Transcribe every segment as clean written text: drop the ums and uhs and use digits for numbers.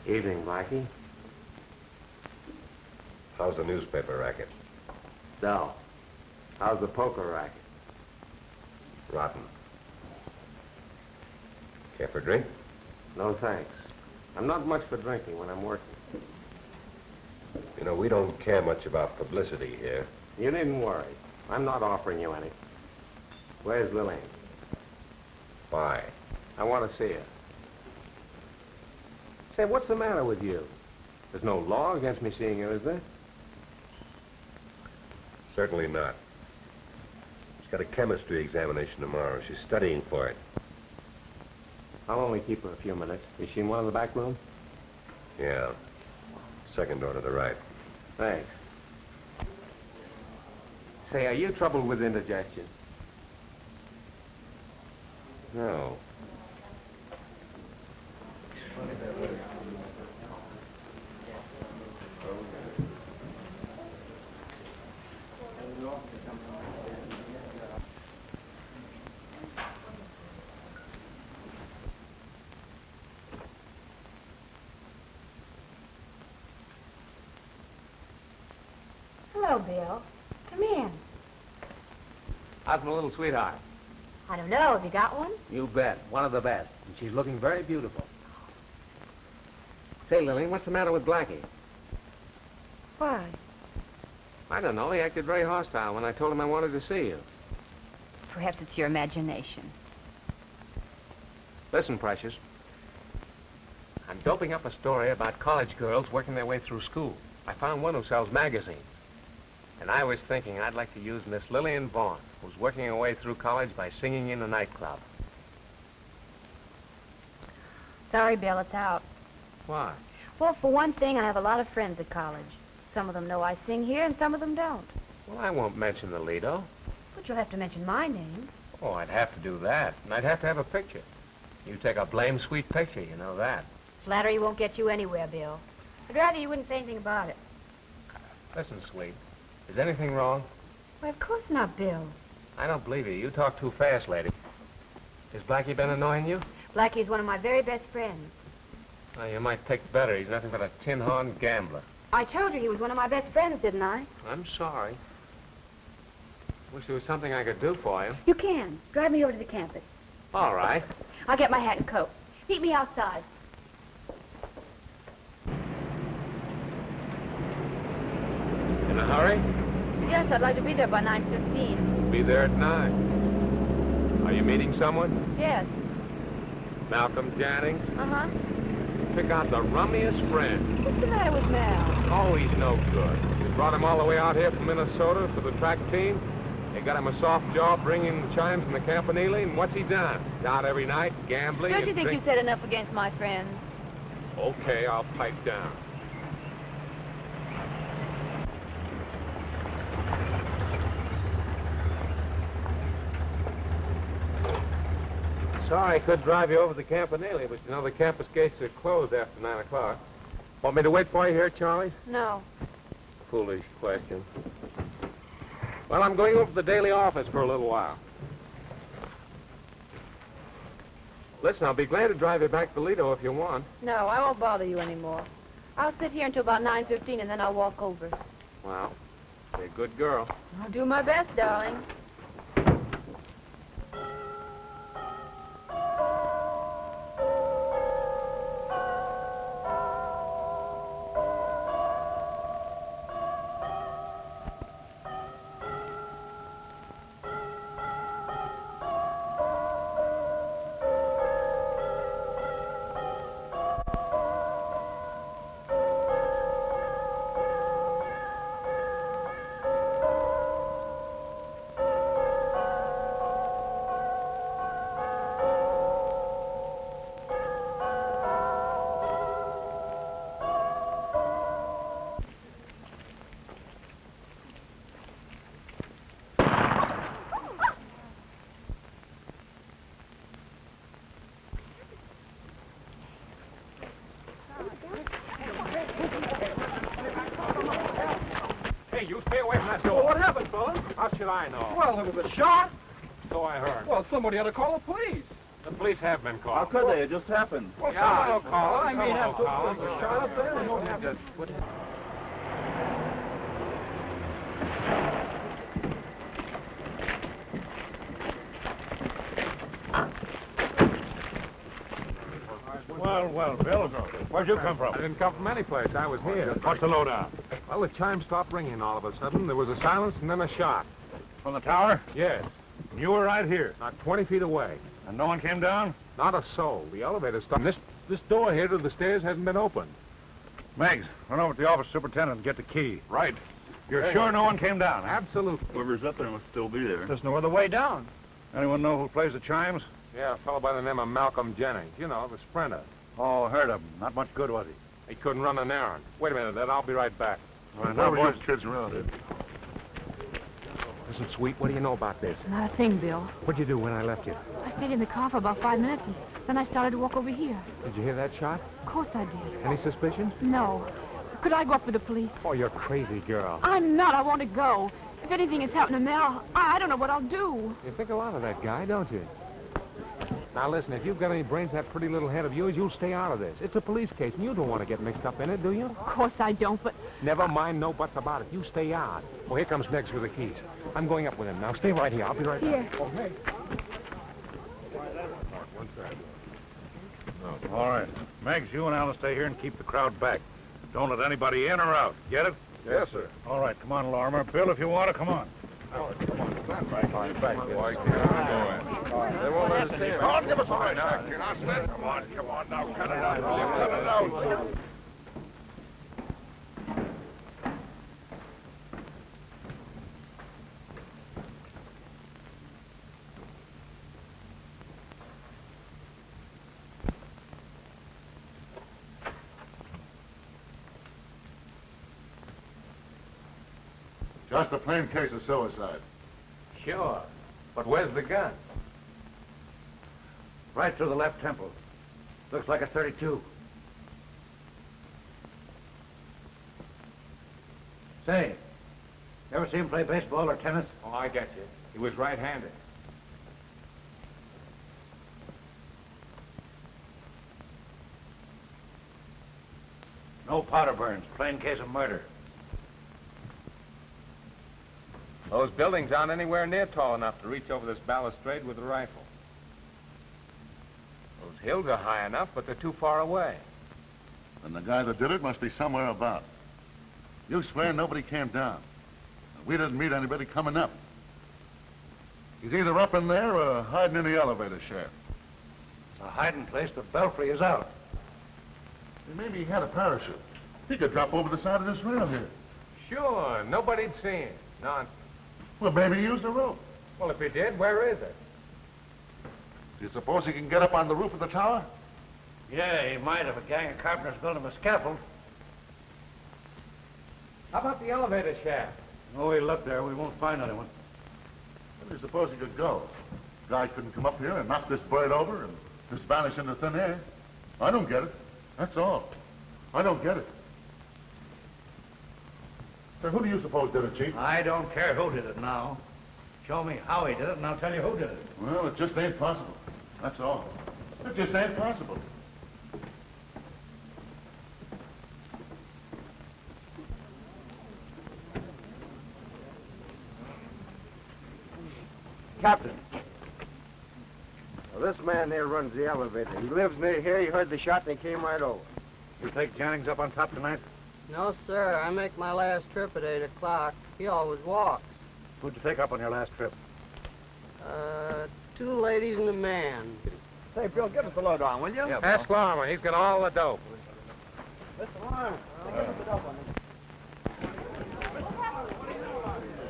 Evening, Blackie. How's the newspaper racket? Dull. How's the poker racket? Rotten. Care for a drink? No, thanks. I'm not much for drinking when I'm working. You know, we don't care much about publicity here. You needn't worry. I'm not offering you any. Where's Lillian? Why? I want to see her. Say, what's the matter with you? There's no law against me seeing her, is there? Certainly not. She's got a chemistry examination tomorrow. She's studying for it. I'll only keep her a few minutes. Is she in one of the back rooms? Yeah. Second door to the right. Thanks. Say, are you troubled with indigestion? No. Hello, Bill. Come in. How's my little sweetheart? I don't know. Have you got one? You bet. One of the best. And she's looking very beautiful. Say, Lillian, what's the matter with Blackie? Why? I don't know. He acted very hostile when I told him I wanted to see you. Perhaps it's your imagination. Listen, Precious. I'm doping up a story about college girls working their way through school. I found one who sells magazines. And I was thinking I'd like to use Miss Lillian Vaughn, who's working her way through college by singing in a nightclub. Sorry, Bill, it's out. Why? Well, for one thing, I have a lot of friends at college. Some of them know I sing here, and some of them don't. Well, I won't mention the Lido. But you'll have to mention my name. Oh, I'd have to do that. And I'd have to have a picture. You take a blame sweet picture, you know that. Flattery won't get you anywhere, Bill. I'd rather you wouldn't say anything about it. Listen, sweet. Is anything wrong? Why, of course not, Bill. I don't believe you. You talk too fast, lady. Has Blackie been annoying you? Blackie's one of my very best friends. Well, you might take better. He's nothing but a tin-horn gambler. I told you he was one of my best friends, didn't I? I'm sorry. Wish there was something I could do for you. You can. Drive me over to the campus. All right. I'll get my hat and coat. Meet me outside. In a hurry? Yes, I'd like to be there by 9:15. Be there at 9. Are you meeting someone? Yes. Malcolm Jannings? Uh-huh. Pick out the rummiest friend. What's the matter with Mal? Oh, he's no good. We brought him all the way out here from Minnesota for the track team. They got him a soft job bringing the chimes from the campanile, and what's he done? He's out every night, gambling. Don't you and think you said enough against my friends? Okay, I'll pipe down. Sorry I couldn't drive you over the campanile, but you know the campus gates are closed after 9 o'clock. Want me to wait for you here, Charlie? No. Foolish question. Well, I'm going over to the daily office for a little while. Listen, I'll be glad to drive you back to Lido if you want. No, I won't bother you anymore. I'll sit here until about 9:15, and then I'll walk over. Well, you're a good girl. I'll do my best, darling. You stay away from that door. Well, what happened, fella? How should I know? Well, there was a shot. So I heard. Well, somebody ought to call the police. The police police have been called. How could they? It just happened. Well, someone will call them. I mean, Someone will after call the them. shot up there, we don't have to... Well, Bill, where'd you come from? I didn't come from any place. I was here. What's the lowdown? Well, the chime stopped ringing all of a sudden. There was a silence and then a shot. From the tower? Yes, You were right here. not 20 feet away. And no one came down? Not a soul. The elevator stopped. This door here to the stairs hasn't been opened. Meggs, run over to the office superintendent and get the key. Right. You're sure no one came down, huh? Absolutely. Whoever's up there must still be there. There's no other way down. Anyone know who plays the chimes? Yeah, a fellow by the name of Malcolm Jennings. You know, the sprinter. Oh, heard of him. Not much good, was he? He couldn't run an errand. Wait a minute, Ed. I'll be right back. All right, now, boys. kids around here? Listen, Sweet, what do you know about this? Not a thing, Bill. What'd you do when I left you? I stayed in the car for about 5 minutes, and then I started to walk over here. Did you hear that shot? Of course I did. Any suspicions? No. Could I go up with the police? Oh, you're crazy, girl. I'm not. I want to go. If anything has happened to Mel, I don't know what I'll do. You think a lot of that guy, don't you? Now, listen, if you've got any brains in that pretty little head of yours, you'll stay out of this. It's a police case, and you don't want to get mixed up in it, do you? Of course I don't, but... Never mind no buts about it. You stay out. Well, here comes Meggs with the keys. I'm going up with him. Now, stay right here. I'll be right Here. back. Oh, Meg. All right. Meggs, you and Alan stay here and keep the crowd back. Don't let anybody in or out. Get it? Yes, sir. All right, come on, Lorimer. Bill, if you want to, come on. They won't let us in. Come on, give us a hand. You're not split. Come on, now. Cut it out. Cut it out. Just a plain case of suicide. Sure. But where's the gun? Right through the left temple. Looks like a 32. Say, you ever see him play baseball or tennis? Oh, I get you. He was right-handed. No powder burns. Plain case of murder. Those buildings aren't anywhere near tall enough to reach over this balustrade with a rifle. Those hills are high enough, but they're too far away. And the guy that did it must be somewhere about. You swear nobody came down. We didn't meet anybody coming up. He's either up in there or hiding in the elevator shaft. It's a hiding place. The belfry is out. Maybe he had a parachute. He could drop over the side of this rail here. Sure, nobody'd seen him. None. Well, maybe he used a rope. Well, if he did, where is it? Do you suppose he can get up on the roof of the tower? Yeah, he might if a gang of carpenters built him a scaffold. How about the elevator shaft? Oh, we look there. We won't find anyone. Where do you suppose he could go? Guy couldn't come up here and knock this bird over and just vanish into thin air. I don't get it. That's all. I don't get it. So who do you suppose did it, Chief? I don't care who did it now. Show me how he did it, and I'll tell you who did it. Well, it just ain't possible. That's all. It just ain't possible. Captain. Well, this man here runs the elevator. He lives near here. He heard the shot and he came right over. You take Jennings up on top tonight? No, sir. I make my last trip at 8 o'clock. He always walks. Who'd you take up on your last trip? 2 ladies and a man. Say, Bill, give us the lowdown, will you? Ask Lorimer. He's got all the dope. Mr. Lawrence, give us the dope on this.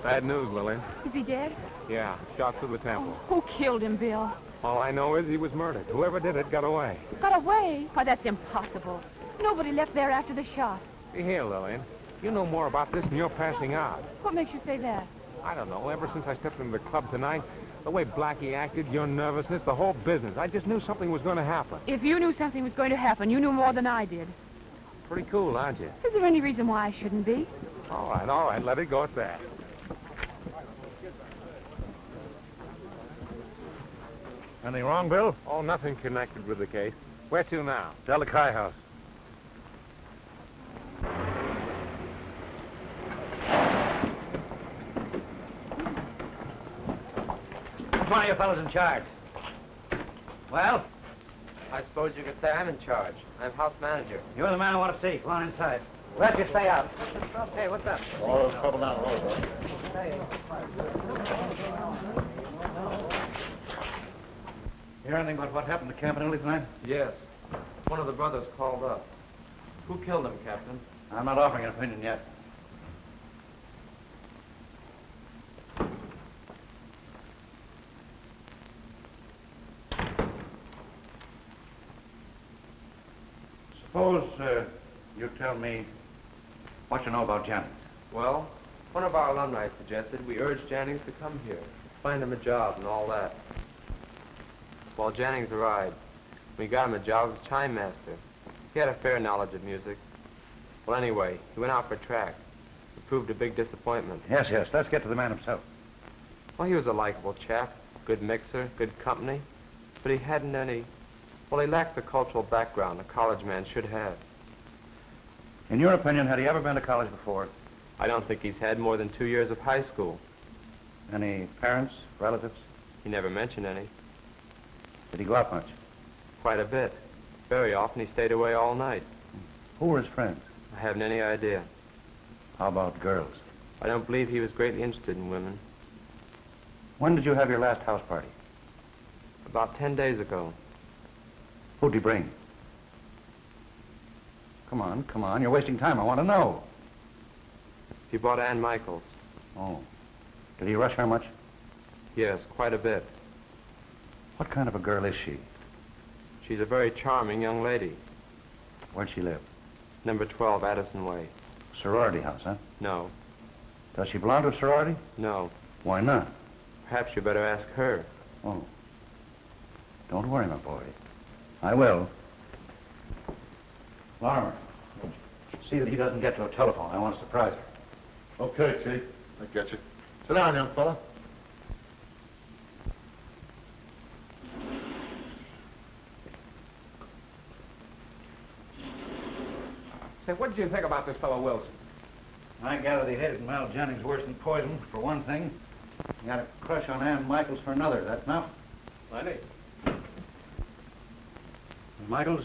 Bad news, Lily. Is he dead? Yeah, shot through the temple. Who killed him, Bill? All I know is he was murdered. Whoever did it got away. Got away? Why, that's impossible. Nobody left there after the shot. See here, Lillian. You know more about this than you're passing out. What makes you say that? I don't know. Ever since I stepped into the club tonight, the way Blackie acted, your nervousness, the whole business, I just knew something was going to happen. If you knew something was going to happen, you knew more than I did. Pretty cool, aren't you? Is there any reason why I shouldn't be? All right. Let it go at that. Anything wrong, Bill? Oh, nothing connected with the case. Where to now? Delakai House. Which one of you fellows in charge? Well, I suppose you could say I'm in charge. I'm house manager. you're the man I want to see. Go on inside. Let you stay out. Hey, what's up? All this trouble down the road, bud. You hear anything about what happened to Campanelli tonight? Yes. One of the brothers called up. Who killed him, Captain? I'm not offering an opinion yet. Suppose you tell me what you know about Jennings. Well, one of our alumni suggested we urge Jennings to come here, find him a job and all that. Well, Jennings arrived. We got him a job as chime master. He had a fair knowledge of music. Well, anyway, he went out for track. It proved a big disappointment. Yes, yes. Let's get to the man himself. Well, he was a likable chap, good mixer, good company, but he hadn't any... Well, he lacked the cultural background a college man should have. In your opinion, had he ever been to college before? I don't think he's had more than 2 years of high school. Any parents, relatives? He never mentioned any. Did he go out much? Quite a bit. Very often he stayed away all night. Who were his friends? I haven't any idea. How about girls? I don't believe he was greatly interested in women. When did you have your last house party? About 10 days ago. Who'd he bring? Come on. You're wasting time. I want to know. He brought Ann Michaels. Oh. Did he rush her much? Yes, quite a bit. What kind of a girl is she? She's a very charming young lady. Where'd she live? Number 12, Addison Way. Sorority house, huh? No. Does she belong to a sorority? No. Why not? Perhaps you better ask her. Oh. Don't worry, my boy. I will. Larimer, see that he doesn't get to a telephone. I want to surprise her. Okay, Chief. I get you. Sit down, young fella. Say, what did you think about this fellow Wilson? I gather they hated Mal Jennings worse than poison, for one thing. He had a crush on Ann Michaels for another. That's enough. Plenty. Miss Michaels,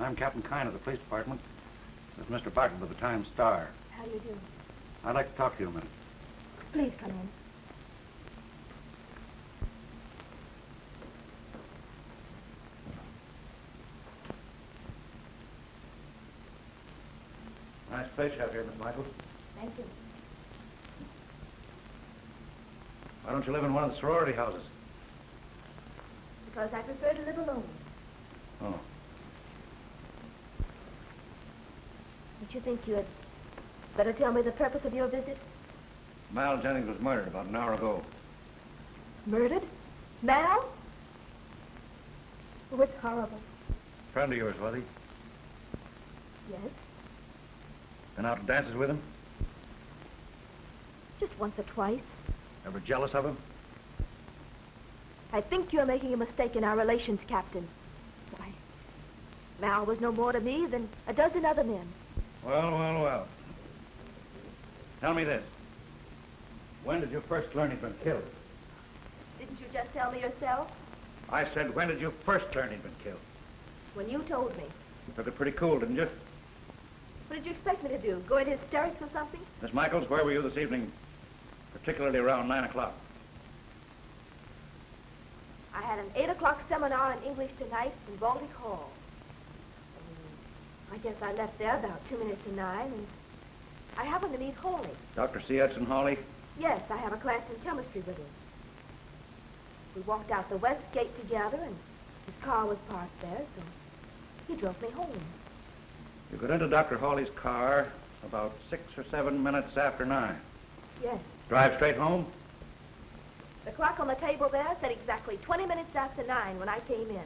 I'm Captain Kine of the police department. This is Mr. Barton of the Times-Star. How do you do? I'd like to talk to you a minute. Please come in. Nice place you have here, Miss Michaels. Thank you. Why don't you live in one of the sorority houses? Because I prefer to live alone. Oh. Don't you think you had better tell me the purpose of your visit? Mal Jennings was murdered about an hour ago. Murdered? Mal? Oh, it's horrible. Friend of yours, was he? Yes. Been out to dances with him? Just once or twice. Ever jealous of him? I think you're making a mistake in our relations, Captain. Why, Mal was no more to me than a dozen other men. Well. Tell me this. When did you first learn he'd been killed? Didn't you just tell me yourself? I said, when did you first learn he'd been killed? When you told me. You took it pretty cool, didn't you? What did you expect me to do? Go into hysterics or something? Miss Michaels, where were you this evening? Particularly around 9 o'clock. I had an 8 o'clock seminar in English tonight in Baltic Hall. I guess I left there about 2 minutes to 9, and I happened to meet Hawley. Dr. C. Edson Hawley? Yes, I have a class in chemistry with him. We walked out the west gate together, and his car was parked there, so he drove me home. You got into Dr. Hawley's car about 6 or 7 minutes after 9. Yes. Drive straight home? The clock on the table there said exactly 20 minutes after 9 when I came in.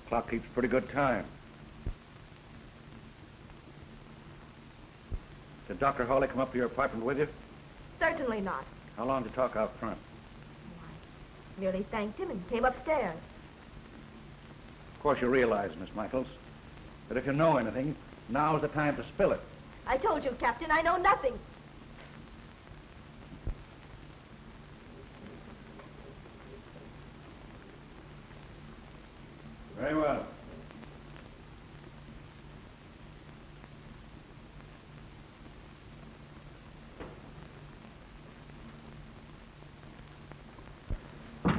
Clock keeps pretty good time. Did Did Dr. Hawley come up to your apartment with you? Certainly not. How long did you talk out front? I merely thanked him and came upstairs. Of course, you realize, Miss Michaels, that if you know anything, now's the time to spill it. I told you, Captain, I know nothing. Very well.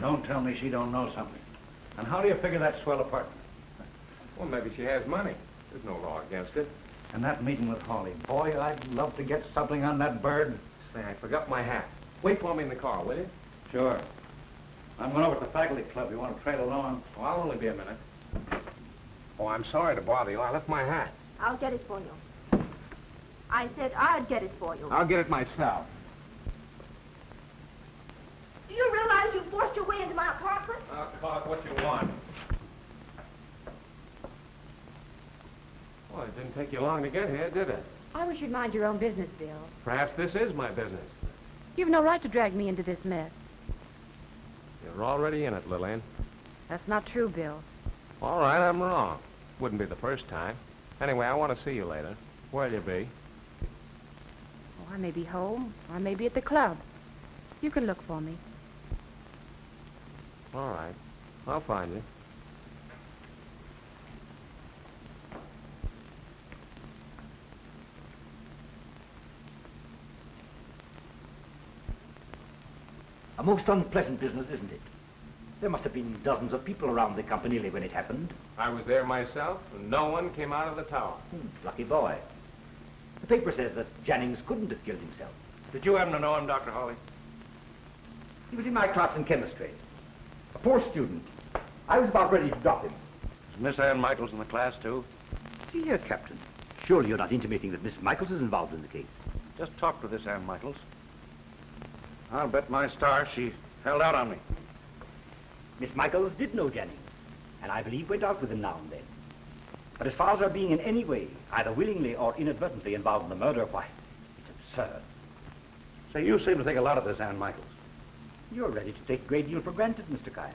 Don't tell me she don't know something. And how do you figure that swell apartment? Well, maybe she has money. There's no law against it. And that meeting with Hawley. Boy, I'd love to get something on that bird. Say, I forgot my hat. Wait for me in the car, will you? Sure. I'm going over to the faculty club. You want to trail along? Oh, I'll only be a minute. Oh, I'm sorry to bother you. I left my hat. I'll get it for you. I said I'd get it for you. I'll get it myself. Do you realize you forced your way into my apartment? I'll talk what you want. Well, it didn't take you long to get here, did it? I wish you'd mind your own business, Bill. Perhaps this is my business. You've no right to drag me into this mess. You're already in it, Lillian. That's not true, Bill. All right, I'm wrong. Wouldn't be the first time. Anyway, I want to see you later. Where'll you be? Oh, I may be home, or I may be at the club. You can look for me. All right. I'll find you. A most unpleasant business, isn't it? There must have been dozens of people around the Campanile when it happened. I was there myself, and no one came out of the tower. Lucky boy. The paper says that Jennings couldn't have killed himself. Did you happen to know him, Dr. Hawley? He was in my class in chemistry. A poor student. I was about ready to drop him. Is Miss Ann Michaels in the class, too? See here, Captain. Surely you're not intimating that Miss Michaels is involved in the case. Just talk to this Ann Michaels. I'll bet my star she held out on me. Miss Michaels did know Jennings, and I believe went out with him now and then. But as far as her being in any way, either willingly or inadvertently involved in the murder, why, it's absurd. Say, you seem to think a lot of this Ann Michaels. You're ready to take a great deal for granted, Mr. Kine.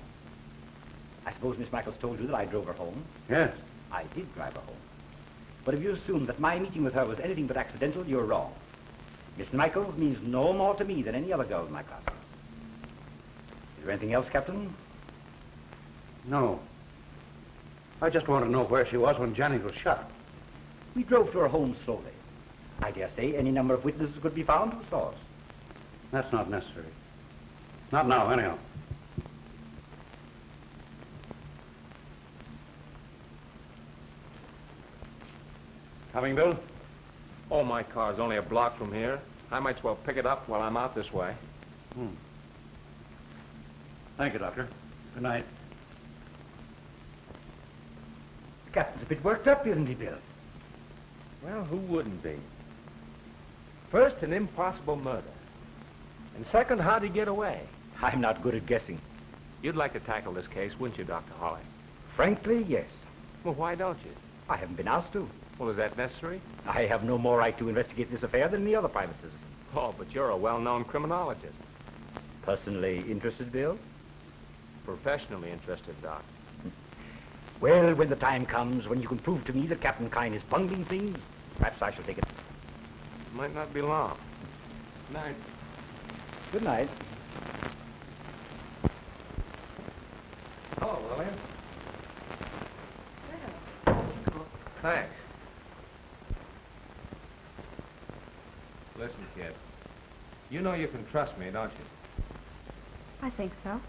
I suppose Miss Michaels told you that I drove her home? Yes. I did drive her home. But if you assume that my meeting with her was anything but accidental, you're wrong. Miss Michaels means no more to me than any other girl in my class. Is there anything else, Captain? No. I just want to know where she was when Jennings was shot. We drove to her home slowly. I dare say any number of witnesses could be found who saw us. That's not necessary. Not now, anyhow. Coming, Bill? Oh, my car's only a block from here. I might as well pick it up while I'm out this way. Thank you, Doctor. Good night. The captain's a bit worked up, isn't he, Bill? Well, who wouldn't be? First, an impossible murder. And second, how'd he get away? I'm not good at guessing. You'd like to tackle this case, wouldn't you, Dr. Hawley? Frankly, yes. Well, why don't you? I haven't been asked to. Well, is that necessary? I have no more right to investigate this affair than any other private citizen. Oh, but you're a well-known criminologist. Personally interested, Bill? Professionally interested, Doc. Well, when the time comes when you can prove to me that Captain Kine is bungling things, perhaps I shall take it. Might not be long. Good night. Good night. Oh, Lillian. Thanks. Listen, kid. You know you can trust me, don't you? I think so.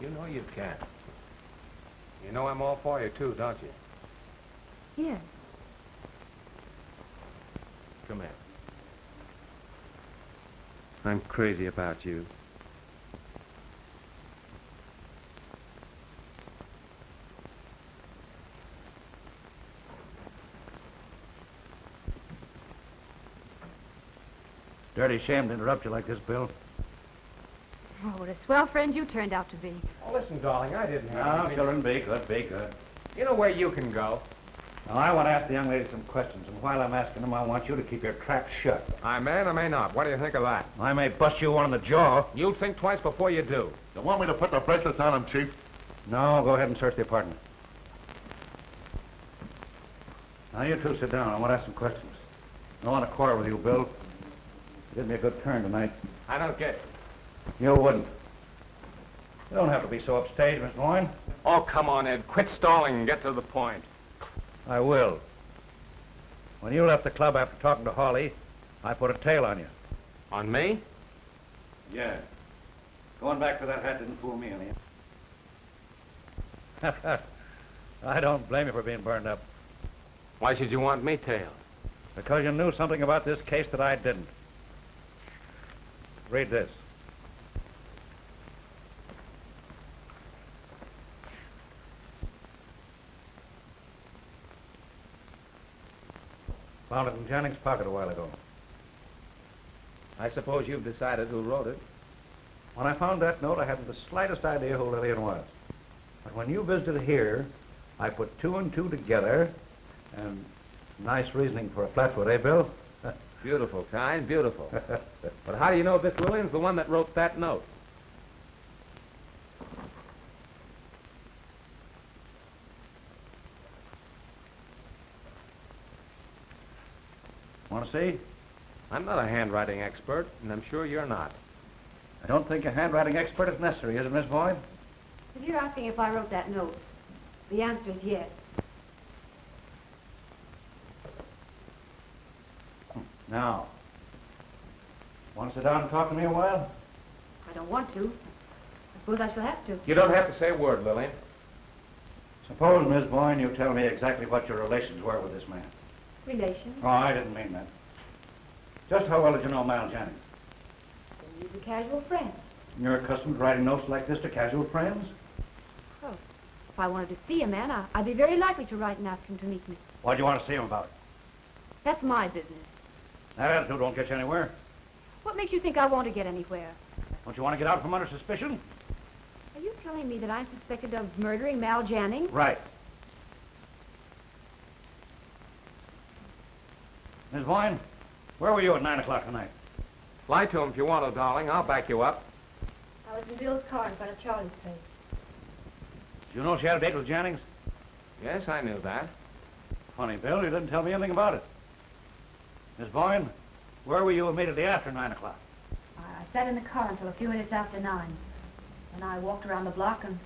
You know you can. You know I'm all for you, too, don't you? Yes. Come here. I'm crazy about you. Dirty shame to interrupt you like this, Bill. Oh, what a swell friend you turned out to be. Oh, listen, darling, I didn't have No, anything- children, be good, be good. You know where you can go? Now, I want to ask the young lady some questions, and while I'm asking them, I want you to keep your trap shut. I may or may not. What do you think of that? I may bust you one in the jaw. You'll think twice before you do. You want me to put the bracelets on him, Chief? No, go ahead and search the apartment. Now, you two sit down. I want to ask some questions. I don't want to quarrel with you, Bill. You did me a good turn tonight. I don't get it. You wouldn't. You don't have to be so upstage, Miss Boyne. Oh, come on, Ed. Quit stalling and get to the point. I will. When you left the club after talking to Hawley, I put a tail on you. On me? Yeah. Going back for that hat didn't fool me any. I don't blame you for being burned up. Why should you want me tailed? Because you knew something about this case that I didn't. Read this. Found it in Janning's pocket a while ago. I suppose you've decided who wrote it. When I found that note, I hadn't the slightest idea who Lillian was. But when you visited here, I put 2 and 2 together, and nice reasoning for a flatfoot, eh, Bill? Beautiful, kind, beautiful. But how do you know this Lillian's the one that wrote that note? Want to see? I'm not a handwriting expert, and I'm sure you're not. I don't think a handwriting expert is necessary, is it, Miss Boyd? If you're asking if I wrote that note, the answer is yes. Now, want to sit down and talk to me a while? I don't want to. I suppose I shall have to. You don't have to say a word, Lillian. Suppose, Miss Boyne, you tell me exactly what your relations were with this man. Relations? Oh, I didn't mean that. Just how well did you know Mal Jennings? He's a casual friend. You're accustomed to writing notes like this to casual friends? Oh, if I wanted to see a man, I'd be very likely to write and ask him to meet me. What do you want to see him about? That's my business. That attitude won't get you anywhere. What makes you think I want to get anywhere? Don't you want to get out from under suspicion? Are you telling me that I'm suspected of murdering Mal Jannings? Right. Miss Boyne, where were you at 9 o'clock tonight? Lie to him if you want to, darling. I'll back you up. I was in Bill's car in front of Charlie's place. Did you know she had a date with Jennings? Yes, I knew that. Funny, Bill, you didn't tell me anything about it. Miss Boyne, where were you immediately after 9 o'clock? I sat in the car until a few minutes after 9. Then I walked around the block and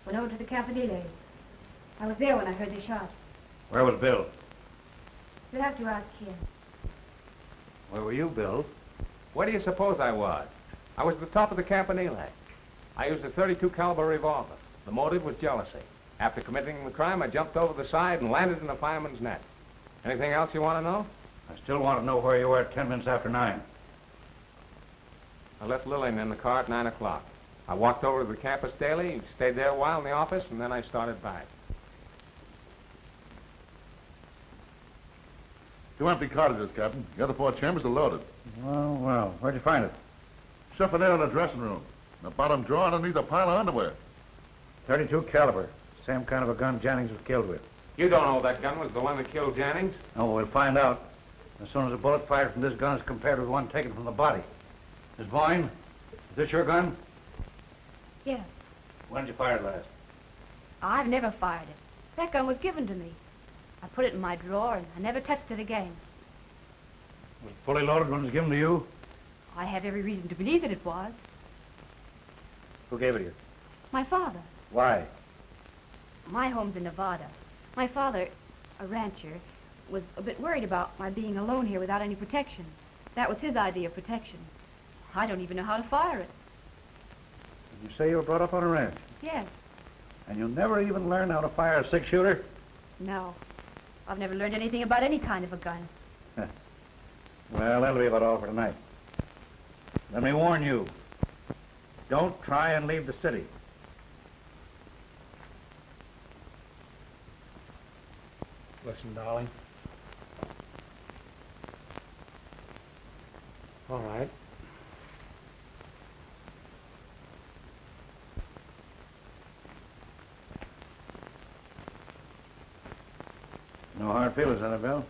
went over to the Campanile. I was there when I heard the shot. Where was Bill? You'll have to ask him. Where were you, Bill? Where do you suppose I was? I was at the top of the Campanile. I used a .32 caliber revolver. The motive was jealousy. After committing the crime, I jumped over the side and landed in a fireman's net. Anything else you want to know? I still want to know where you were at 10 minutes after 9. I left Lillian in the car at 9 o'clock. I walked over to the campus daily, stayed there a while in the office, and then I started back. 2 empty cottages, Captain. The other 4 chambers are loaded. Well, where'd you find it? Chiffonier in the dressing room. The bottom drawer underneath a pile of underwear. .32 caliber. Same kind of a gun Jennings was killed with. You don't know that gun was the one that killed Jennings? Oh, we'll find out as soon as a bullet fired from this gun is compared with one taken from the body. Miss Boyne, is this your gun? Yes. When did you fire it last? I've never fired it. That gun was given to me. I put it in my drawer and I never touched it again. Was it fully loaded when it was given to you? I have every reason to believe that it was. Who gave it to you? My father. Why? My home's in Nevada. My father, a rancher, was a bit worried about my being alone here without any protection. That was his idea of protection. I don't even know how to fire it. Did you say you were brought up on a ranch? Yes. And you never even learned how to fire a 6-shooter? No. I've never learned anything about any kind of a gun. Well, that'll be about all for tonight. Let me warn you. Don't try and leave the city. Listen, darling. All right. No hard feelings, Annabelle?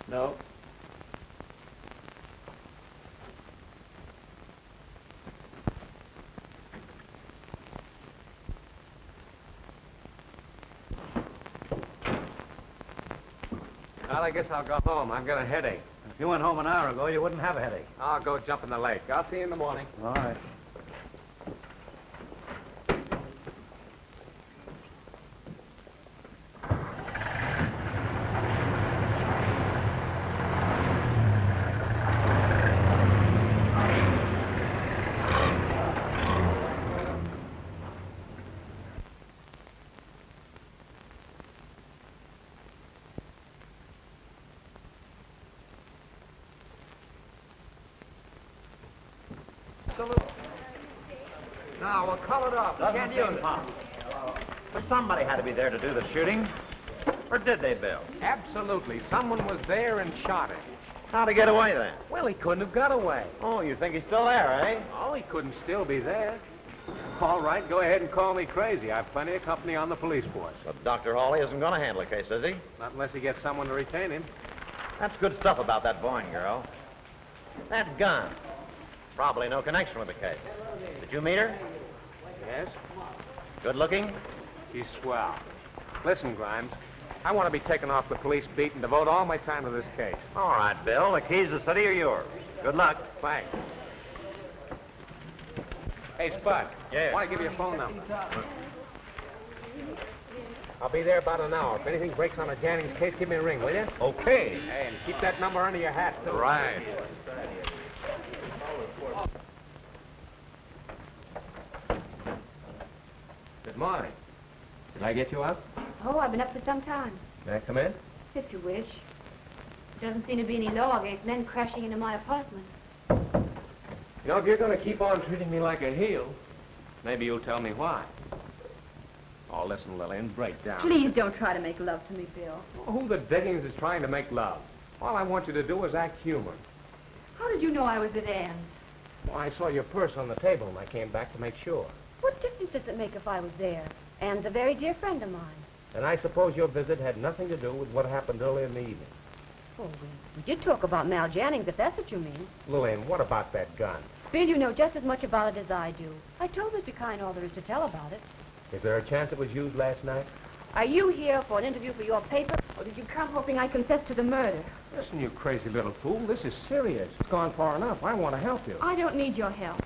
No. Well, I guess I'll go home. I've got a headache. If you went home an hour ago, you wouldn't have a headache. I'll go jump in the lake. I'll see you in the morning. All right. Now, we'll call it off. We can't use it. But somebody had to be there to do the shooting. Or did they, Bill? Absolutely. Someone was there and shot him. How'd he get away then? Well, he couldn't have got away. Oh, you think he's still there, eh? Oh, he couldn't still be there. All right, go ahead and call me crazy. I've plenty of company on the police force. But Dr. Hawley isn't going to handle the case, is he? Not unless he gets someone to retain him. That's good stuff about that Boyne girl. That gun. Probably no connection with the case. Did you meet her? Yes? Good looking? She's swell. Listen, Grimes, I want to be taken off the police beat and devote all my time to this case. All right, Bill. The keys to the city are yours. Good luck. Thanks. Hey, Spud. Yeah? I want to give you a phone number. I'll be there about an hour. If anything breaks on a Jannings case, give me a ring, will you? Okay. Hey, and keep that number under your hat, too. Right. Good morning. Did I get you up? Oh, I've been up for some time. May I come in? If you wish. There doesn't seem to be any law against men crashing into my apartment. You know, if you're going to keep on treating me like a heel, maybe you'll tell me why. Oh, listen, Lillian, break down. Please don't try to make love to me, Bill. Who the diggings is trying to make love? All I want you to do is act human. How did you know I was at Ann's? Well, I saw your purse on the table, and I came back to make sure. What difference does it make if I was there? Ann's a very dear friend of mine. And I suppose your visit had nothing to do with what happened earlier in the evening. Oh, we did talk about Mal Jannings, if that's what you mean. Lillian, what about that gun? Bill, you know just as much about it as I do. I told Mr. Kine all there is to tell about it. Is there a chance it was used last night? Are you here for an interview for your paper, or did you come hoping I confess to the murder? Listen, you crazy little fool. This is serious. It's gone far enough. I want to help you. I don't need your help.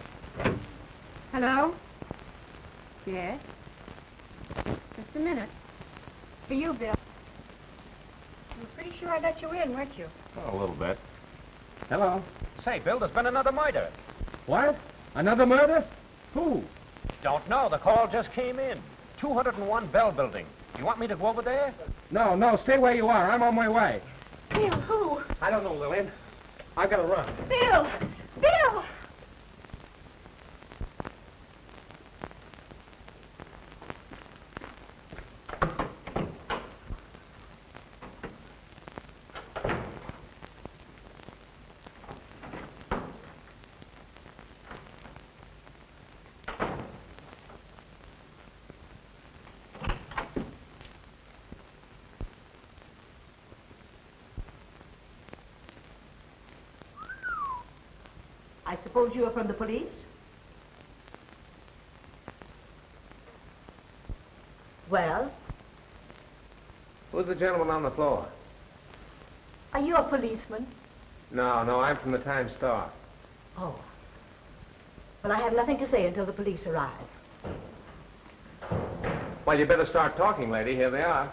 Hello? Yes? Just a minute. For you, Bill. You were pretty sure I let you in, weren't you? Oh, a little bit. Hello? Say, Bill, there's been another murder. What? Another murder? Who? Don't know. The call just came in. 201 Bell Building. You want me to go over there? No, stay where you are. I'm on my way. Bill, who? I don't know, Lillian. I've got to run. Bill! Bill! I suppose you are from the police? Well, Who's the gentleman on the floor? are you a policeman? No, I'm from the Times-Star. Oh. Well, I have nothing to say until the police arrive. Well, you better start talking, lady. Here they are.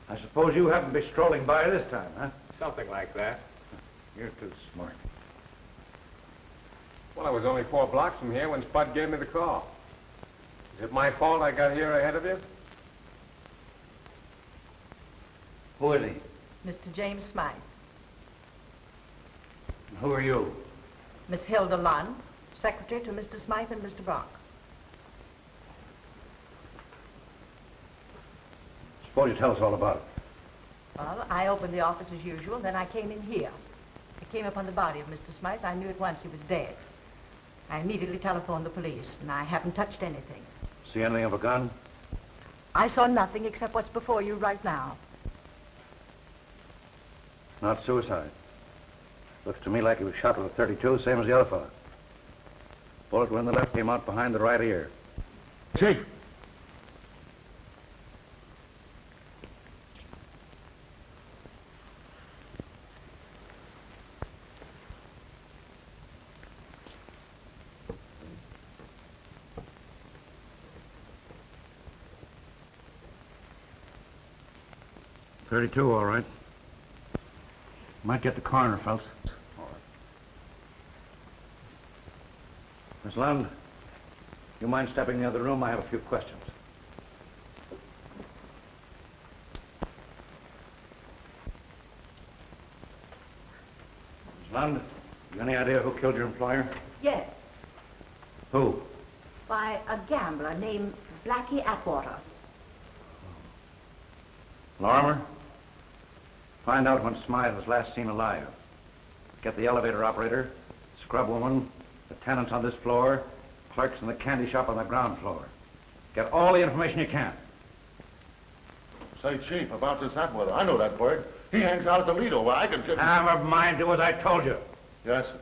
I suppose you haven't been strolling by this time, huh? Something like that. You're too smart. Well, I was only 4 blocks from here when Spud gave me the call. Is it my fault I got here ahead of you? Who is he? Mr. James Smythe. Who are you? Miss Hilda Lund, secretary to Mr. Smythe and Mr. Brock. Suppose you tell us all about it. Well, I opened the office as usual, then I came in here. I came upon the body of Mr. Smythe. I knew at once he was dead. I immediately telephoned the police, and I haven't touched anything. See anything of a gun? I saw nothing except what's before you right now. Not suicide. Looks to me like he was shot with a .32, same as the other fellow. Bullet when the left came out behind the right ear. Chief. .32, all right. Might get the coroner, fellas. All right. Miss Lund, you mind stepping in the other room? I have a few questions. Miss Lund, you any idea who killed your employer? Yes, Who? by a gambler named Blackie Atwater. Lorimer? Find out when Smythe was last seen alive. Get the elevator operator, scrub woman, the tenants on this floor, clerks in the candy shop on the ground floor. Get all the information you can. Say, Chief, about this Atwater. I know that bird. He hangs out at the Lido where I can give him... Never mind. Do as I told you. Yes, sir.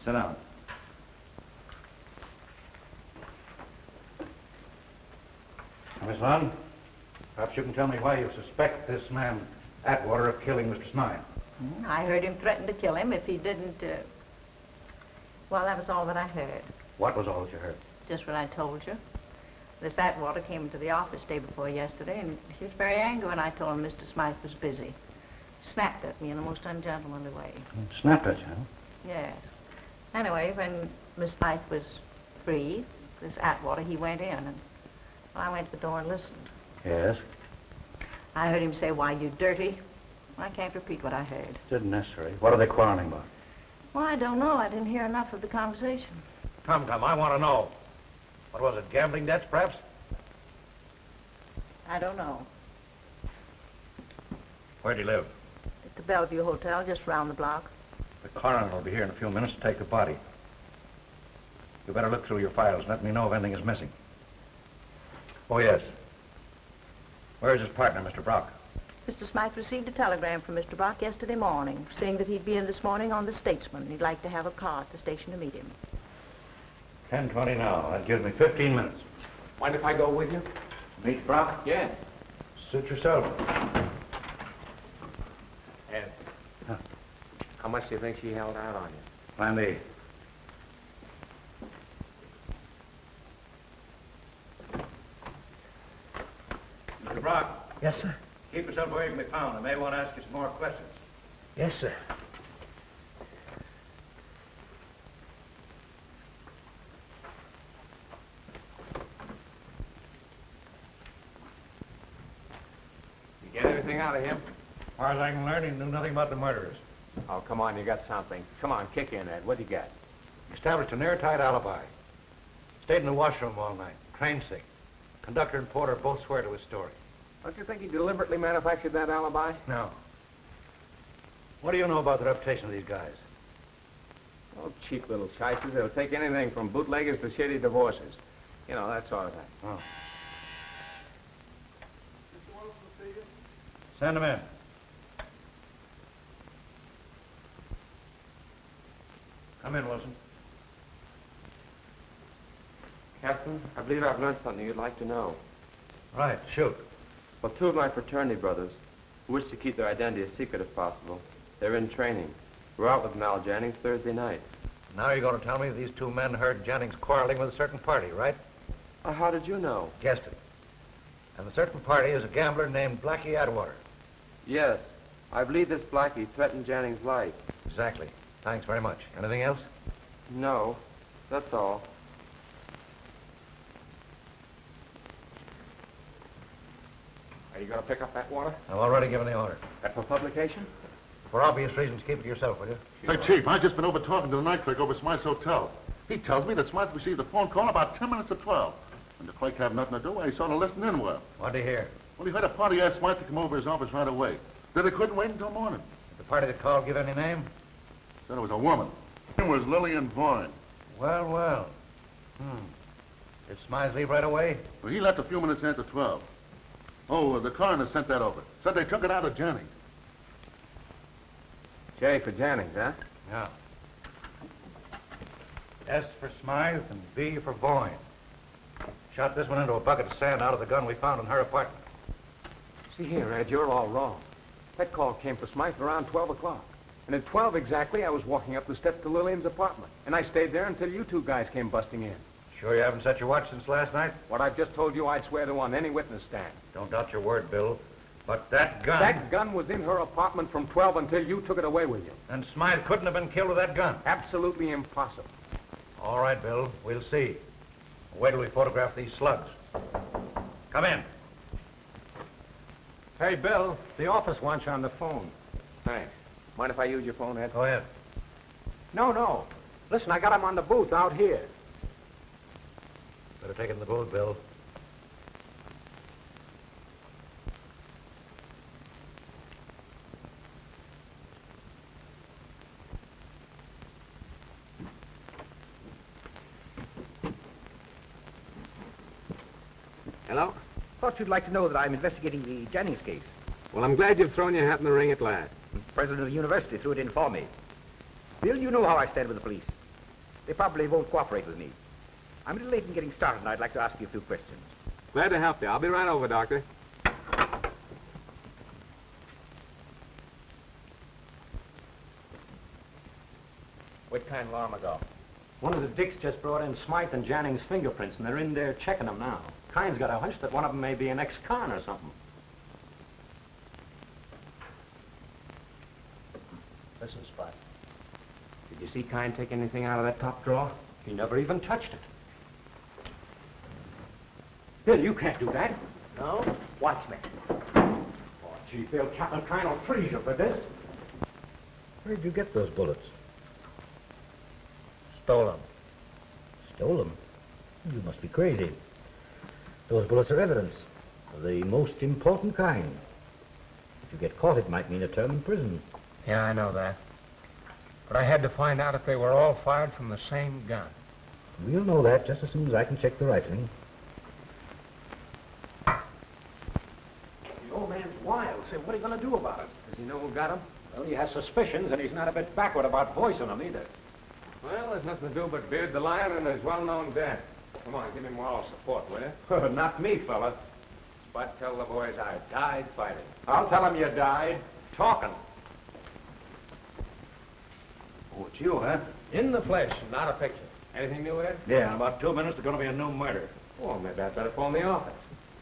Sit down. Miss Lund, perhaps you can tell me why you suspect this man, Atwater, of killing Mr. Smythe. I heard him threaten to kill him if he didn't, Well, that was all that I heard. What was all that you heard? Just what I told you. This Atwater came into the office day before yesterday, and he was very angry when I told him Mr. Smythe was busy. Snapped at me in the most ungentlemanly way. Snapped at you, huh? Yes. Anyway, when Miss Smythe was free, this Atwater, he went in, and I went to the door and listened. Yes? I heard him say, "Why, you dirty." I can't repeat what I heard. Didn't necessarily. What are they quarreling about? Well, I don't know. I didn't hear enough of the conversation. Come, I want to know. What was it, gambling debts, perhaps? I don't know. Where'd he live? At the Bellevue Hotel, just round the block. The coroner will be here in a few minutes to take the body. You better look through your files and let me know if anything is missing. Oh, yes. Where's his partner, Mr. Brock? Mr. Smythe received a telegram from Mr. Brock yesterday morning, saying that he'd be in this morning on the Statesman. He'd like to have a car at the station to meet him. 10:20 now. That gives me 15 minutes. Mind if I go with you? Meet Brock? Yeah. Suit yourself. Ed. Huh. How much do you think she held out on you? Plenty. Mr. Brock. Yes, sir. Keep yourself away from the pound. I may want to ask you some more questions. Yes, sir. You get anything out of him? As far as I can learn, he knew nothing about the murderers. Oh, come on, you got something. Come on, kick in, Ed. What do you got? Established an airtight alibi. Stayed in the washroom all night. Train sick. Conductor and porter both swear to his story. Don't you think he deliberately manufactured that alibi? No. What do you know about the reputation of these guys? Oh, cheap little shysters. They'll take anything from bootleggers to shitty divorces. You know, that sort of thing. Oh. Send him in. Come in, Wilson. Captain, I believe I've learned something you'd like to know. Right, shoot. Well, two of my fraternity brothers, who wish to keep their identity a secret if possible, they're in training. We're out with Mal Jennings Thursday night. Now you're going to tell me these two men heard Jennings quarreling with a certain party, right? How did you know? Guessed it. And the certain party is a gambler named Blackie Atwater. Yes. I believe this Blackie threatened Jennings' life. Exactly. Thanks very much. Anything else? No. That's all. Are you going to pick up that water? I've already given the order. That for publication? For obvious reasons, keep it to yourself, will you? Hey, Chief, I've just been over talking to the night clerk over at Smythe's hotel. He tells me that Smythe received a phone call about 10 minutes to 12. And the clerk had nothing to do, and he sort of listened in well. What'd he hear? Well, he had a party asked Smythe to come over his office right away. Then they couldn't wait until morning. Did the party that called give any name? Said it was a woman. It was Lillian Vaughn. Well, well. Did Smythe leave right away? Well, he left a few minutes after 12. Oh, the coroner sent that over. Said they took it out of Jennings. J for Jennings, huh? Yeah. S for Smythe and B for Vaughn. Shot this one into a bucket of sand out of the gun we found in her apartment. See here, Ed, you're all wrong. That call came for Smythe around 12 o'clock. And at 12 exactly, I was walking up the steps to Lillian's apartment. And I stayed there until you two guys came busting in. Sure you haven't set your watch since last night? What I've just told you, I'd swear to on any witness stand. Don't doubt your word, Bill. But that gun... That gun was in her apartment from 12 until you took it away with you. And Smythe couldn't have been killed with that gun. Absolutely impossible. All right, Bill. We'll see. Wait till we photograph these slugs. Come in. Hey, Bill, the office wants you on the phone. Thanks. Mind if I use your phone, Ed? Go ahead. No. Listen, I got him on the booth out here. Better take it in the booth, Bill. Hello? Thought you'd like to know that I'm investigating the Jennings case. Well, I'm glad you've thrown your hat in the ring at last. The president of the university threw it in for me. Bill, you know how I stand with the police. They probably won't cooperate with me. I'm a little late in getting started, and I'd like to ask you a few questions. Glad to help you. I'll be right over, Doctor. What kind of alarm ago? One of the dicks just brought in Smythe and Jannings' fingerprints, and they're in there checking them now. Kine's got a hunch that one of them may be an ex-con or something. Listen, Spot. Did you see Kine take anything out of that top drawer? He never even touched it. Bill, you can't do that. No? Watch me. Oh, gee, Bill, Captain Kine will freeze you for this. Where'd you get those bullets? Stole them. Stole them? You must be crazy. Those bullets are evidence of the most important kind. If you get caught, it might mean a term in prison. Yeah, I know that. But I had to find out if they were all fired from the same gun. We'll know that just as soon as I can check the rifling. The old man's wild. Say, what are you going to do about it? Does he know who got him? Well, he has suspicions, and he's not a bit backward about voicing them either. Well, there's nothing to do but beard the lion and his well-known death. Come on, give me moral support, will you? Not me, fella. But tell the boys I died fighting. I'll tell him you died talking. Oh, it's you, huh? In the flesh, not a picture. Anything new, Ed? Yeah, in about 2 minutes, there's going to be a new murder. Oh, maybe I'd better phone the office.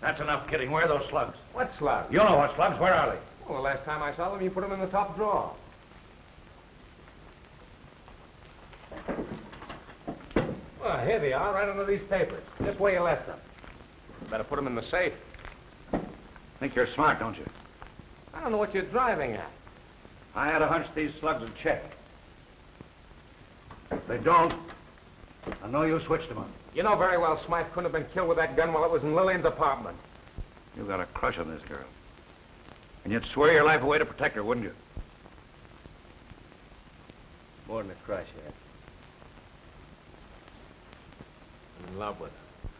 That's enough kidding. Where are those slugs? What slugs? You know what slugs. Where are they? Well, the last time I saw them, you put them in the top drawer. Well, here they are, right under these papers. Just where you left them. Better put them in the safe. Think you're smart, don't you? I don't know what you're driving at. I had a hunch these slugs would check. If they don't, I know you switched them on. You know very well Smythe couldn't have been killed with that gun while it was in Lillian's apartment. You got a crush on this girl. And you'd swear your life away to protect her, wouldn't you? More than a crush, Ed. I'm in love with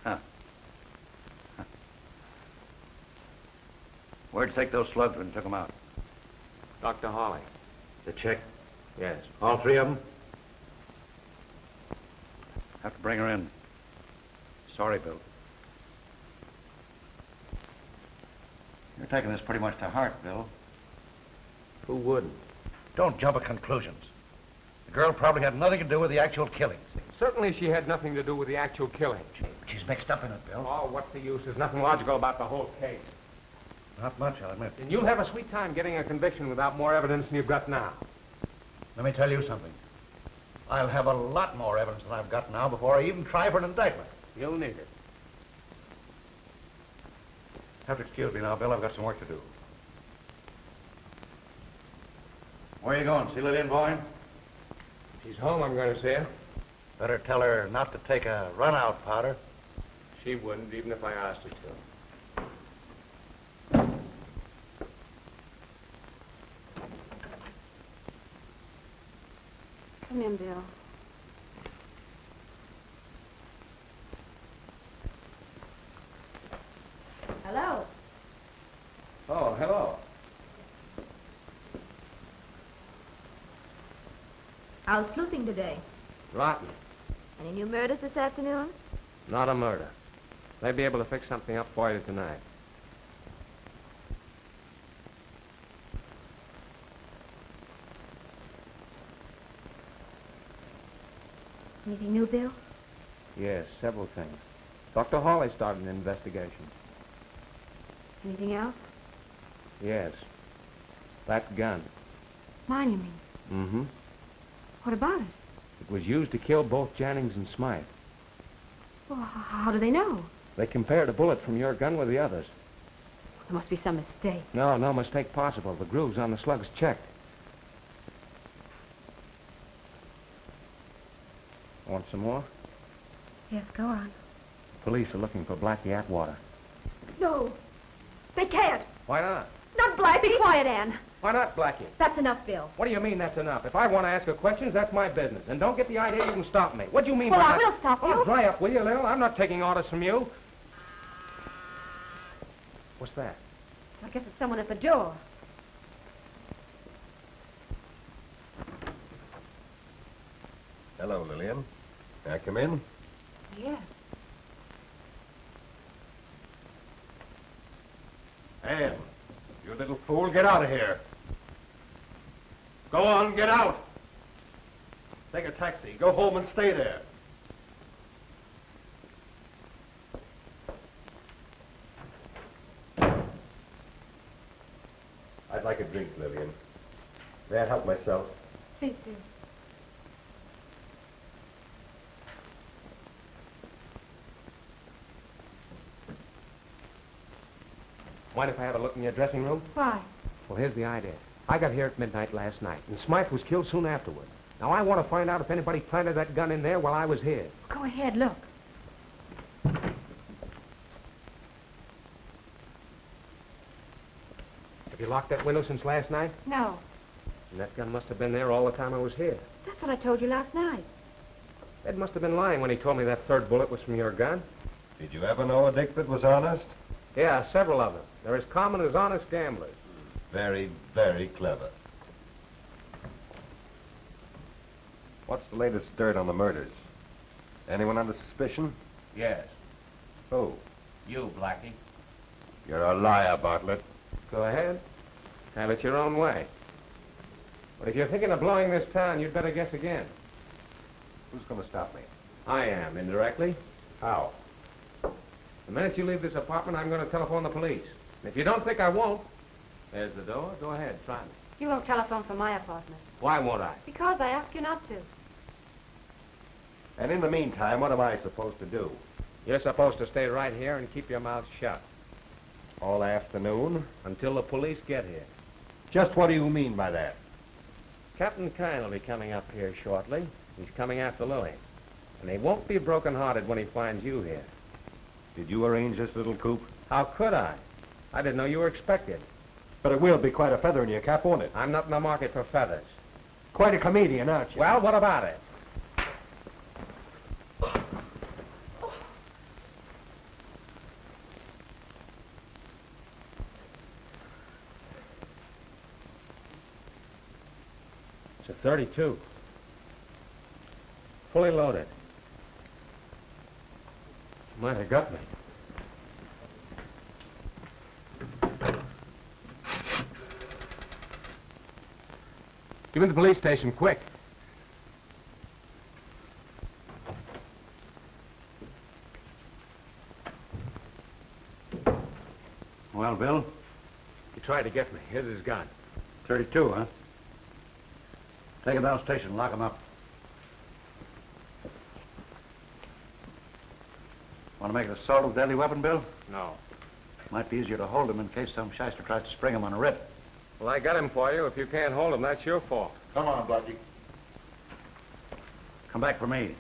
her. Huh. Where'd you take those slugs when you took them out? Dr. Hawley. The check? Yes. All 3 of them? Have to bring her in. Sorry, Bill. You're taking this pretty much to heart, Bill. Who wouldn't? Don't jump at conclusions. The girl probably had nothing to do with the actual killings. Certainly she had nothing to do with the actual killing. She's mixed up in it, Bill. Oh, what's the use? There's nothing logical about the whole case. Not much, I'll admit. And you'll have a sweet time getting a conviction without more evidence than you've got now. Let me tell you something. I'll have a lot more evidence than I've got now before I even try for an indictment. You'll need it. Have to excuse me now, Bill. I've got some work to do. Where are you going? See Lillian Vaughn? She's home, I'm going to see her. Better tell her not to take a run-out powder. She wouldn't, even if I asked her to. Come in, Bill. Hello. Oh, hello. I was sleuthing today. Rotten. Any new murders this afternoon? Not a murder. May be able to fix something up for you tonight. Anything new, Bill? Yes, several things. Dr. Hawley started an investigation. Anything else? Yes. That gun. Mine, you mean? Mm-hmm. What about it? It was used to kill both Jennings and Smythe. Well, how do they know? They compared a bullet from your gun with the others. There must be some mistake. No mistake possible. The grooves on the slugs checked. Want some more? Yes, go on. Police are looking for Blackie Atwater. No. They can't. Why not? Not Blackie. Be quiet, Anne. Why not, Blackie? That's enough, Bill. What do you mean that's enough? If I want to ask her questions, that's my business. And don't get the idea you can stop me. What do you mean Well, by I that? will stop you. Oh, dry up, will you, Lil? I'm not taking orders from you. What's that? I guess it's someone at the door. Hello, Lillian. May I come in? Yes. Ann, you little fool, get out of here. Go on, get out. Take a taxi. Go home and stay there. I'd like a drink, Lillian. May I help myself? Please do. Mind if I have a look in your dressing room? Why? Well, here's the idea. I got here at midnight last night, and Smythe was killed soon afterward. Now, I want to find out if anybody planted that gun in there while I was here. Go ahead, look. Have you locked that window since last night? No. And that gun must have been there all the time I was here. That's what I told you last night. Ed must have been lying when he told me that third bullet was from your gun. Did you ever know a Dick that was honest? Yeah, several of them. They're as common as honest gamblers. Very, very clever. What's the latest dirt on the murders? Anyone under suspicion? Yes. Who? You, Blackie. You're a liar, Bartlett. Go ahead. Have it your own way. But if you're thinking of blowing this town, you'd better guess again. Who's going to stop me? I am, indirectly. How? The minute you leave this apartment, I'm going to telephone the police. And if you don't think I won't, there's the door. Go ahead, try me. You won't telephone from my apartment. Why won't I? Because I asked you not to. And in the meantime, what am I supposed to do? You're supposed to stay right here and keep your mouth shut. All afternoon? Until the police get here. Just what do you mean by that? Captain Kine will be coming up here shortly. He's coming after Lily. And he won't be broken-hearted when he finds you here. Did you arrange this little coup? How could I? I didn't know you were expected. But it will be quite a feather in your cap, won't it? I'm not in the market for feathers. Quite a comedian, aren't you? Well, what about it? It's a 32. Fully loaded. Might have got me. Give me the police station, quick. Well, Bill? He tried to get me. Here's his gun. 32, huh? Take him down station, lock him up. Want to make an assault with a deadly weapon, Bill? No. Might be easier to hold him in case some shyster tries to spring him on a writ. Well, I got him for you. If you can't hold him, that's your fault. Come on, Blackie. Come back for me.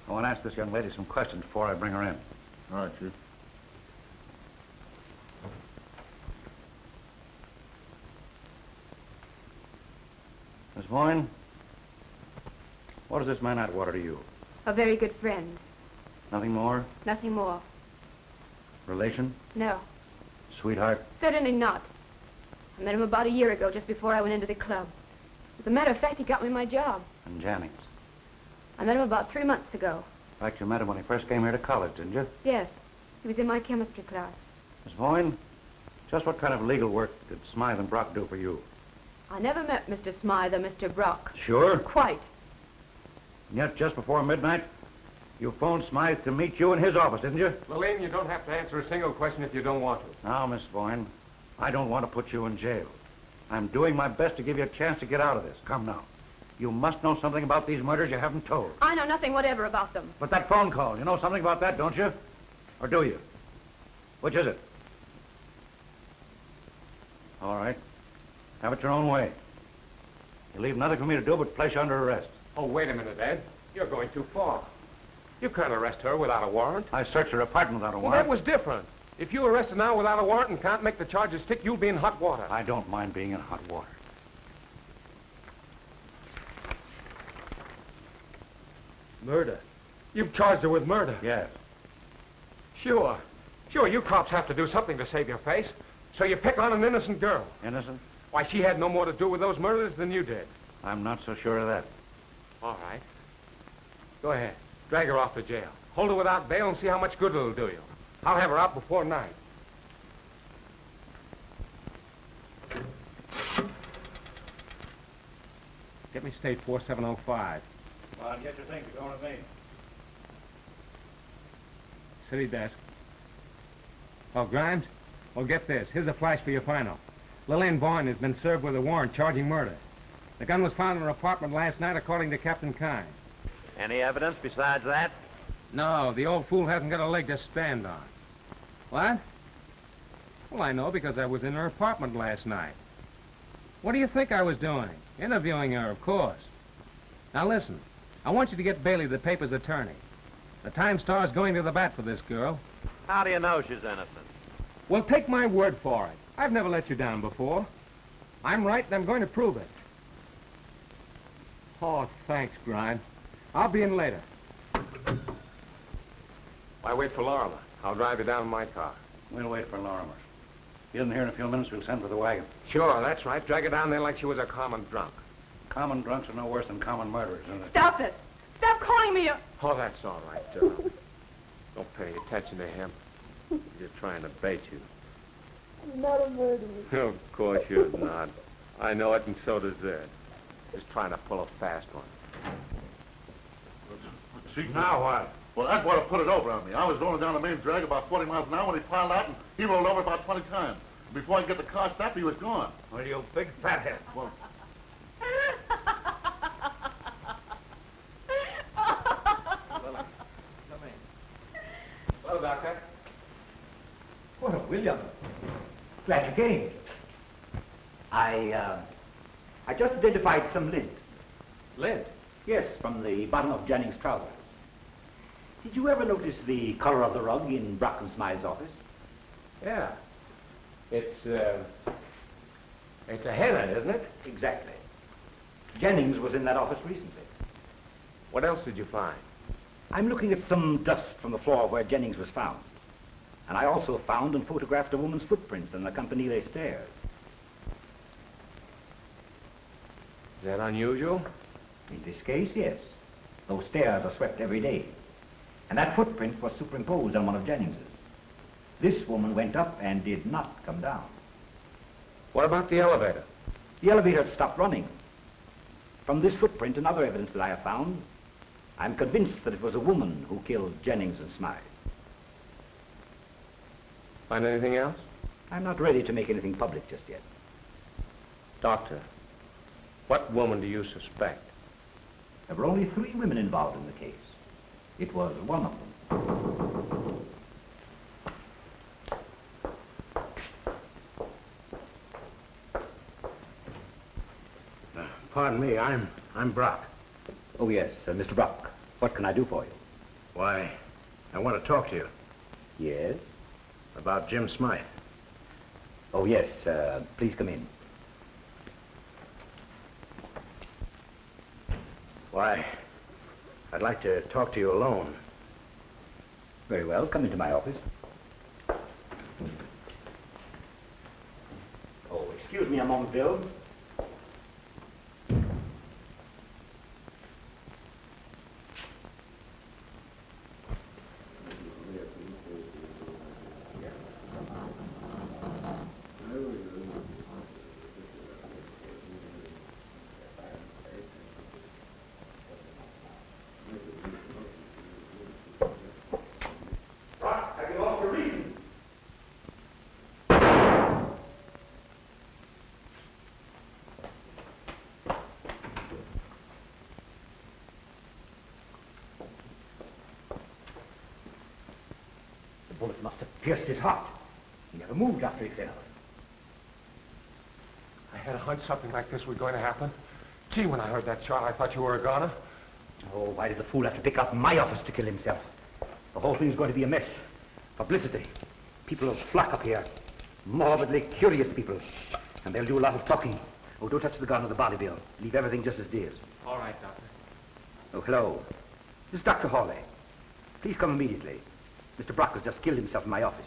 I want to ask this young lady some questions before I bring her in. All right, Chief. Miss Boyne, What is this man Atwater to you? A very good friend. Nothing more? Nothing more. Relation? No. Sweetheart? Certainly not. I met him about a year ago, just before I went into the club. As a matter of fact, he got me my job. And Jennings? I met him about 3 months ago. In fact, you met him when he first came here to college, didn't you? Yes. He was in my chemistry class. Miss Boyne, just what kind of legal work did Smythe and Brock do for you? I never met Mr. Smythe or Mr. Brock. Sure? Quite. And yet, just before midnight, you phoned Smythe to meet you in his office, didn't you? Lillian, you don't have to answer a single question if you don't want to. Now, Miss Boyne, I don't want to put you in jail. I'm doing my best to give you a chance to get out of this. Come now. You must know something about these murders you haven't told. I know nothing whatever about them. But that phone call, you know something about that, don't you? Or do you? Which is it? All right. Have it your own way. You leave nothing for me to do but place you under arrest. Oh, wait a minute, Ed. You're going too far. You can't arrest her without a warrant. I searched her apartment without a Well, warrant. that was different. If you arrest her now without a warrant and can't make the charges stick, you'll be in hot water. I don't mind being in hot water. Murder? You've charged her with murder? Yes. Sure. Sure, you cops have to do something to save your face. So you pick on an innocent girl. Innocent? Why, she had no more to do with those murders than you did. I'm not so sure of that. All right. Go ahead. Drag her off to jail. Hold her without bail and see how much good it'll do you. I'll have her out before night. Get me state 4705. Well, I'll get your things. You're going with me. City desk. Oh, Grimes? Well, get this. Here's a flash for your final. Lillian Boyne has been served with a warrant charging murder. The gun was found in her apartment last night, according to Captain Kine. Any evidence besides that? No, the old fool hasn't got a leg to stand on. What? Well, I know because I was in her apartment last night. What do you think I was doing? Interviewing her, of course. Now, listen. I want you to get Bailey, the paper's attorney. The Time-Star's going to the bat for this girl. How do you know she's innocent? Well, take my word for it. I've never let you down before. I'm right, and I'm going to prove it. Oh, thanks, Grimes. I'll be in later. Why wait for Lorimer? I'll drive you down in my car. We'll wait for Lorimer. If he isn't here in a few minutes, we'll send for the wagon. Sure, that's right. Drag her down there like she was a common drunk. Common drunks are no worse than common murderers, isn't it? Stop it! Stop calling me a... Oh, that's all right, darling. Don't pay attention to him. He's just trying to bait you. I'm not a murderer. Of course you're not. I know it, and so does Ed. Just trying to pull a fast one. See, now what? Well, that's what put it over on me. I was rolling down the main drag about 40 miles an hour when he piled out, and he rolled over about 20 times. Before I could get the car stopped, he was gone. Well, you big fathead. Well, Hello, Doctor. Well, William. Glad you came. I just identified some lint. Lint? Yes, from the bottom of Jennings' trousers. Did you ever notice the color of the rug in Brock and Smythe's office? Yeah. It's a henna, isn't it? Exactly. Jennings was in that office recently. What else did you find? I'm looking at some dust from the floor where Jennings was found. And I also found and photographed a woman's footprints in the Campanile stairs. Is that unusual? In this case, yes. Those stairs are swept every day. And that footprint was superimposed on one of Jennings's. This woman went up and did not come down. What about the elevator? The elevator had stopped running. From this footprint and other evidence that I have found, I'm convinced that it was a woman who killed Jennings and Smythe. Find anything else? I'm not ready to make anything public just yet. Doctor, what woman do you suspect? There were only 3 women involved in the case. It was one of them. Pardon me, I'm Brock. Oh, yes, Mr. Brock. What can I do for you? Why, I want to talk to you Yes? about Jim Smythe. Oh, yes, please come in. Why, I'd like to talk to you alone. Very well. Come into my office. Oh, excuse me a moment, Bill. The bullet must have pierced his heart. He never moved after he fell. I had a hunch something like this was going to happen. Gee, when I heard that shot, I thought you were a goner. Oh, why did the fool have to pick up my office to kill himself? The whole thing's going to be a mess. Publicity. People will flock up here. Morbidly curious people. And they'll do a lot of talking. Oh, don't touch the gun or the body, Bill. Leave everything just as it is. All right, Doctor. Oh, hello. This is Dr. Hawley. Please come immediately. Mr. Brock has just killed himself in my office.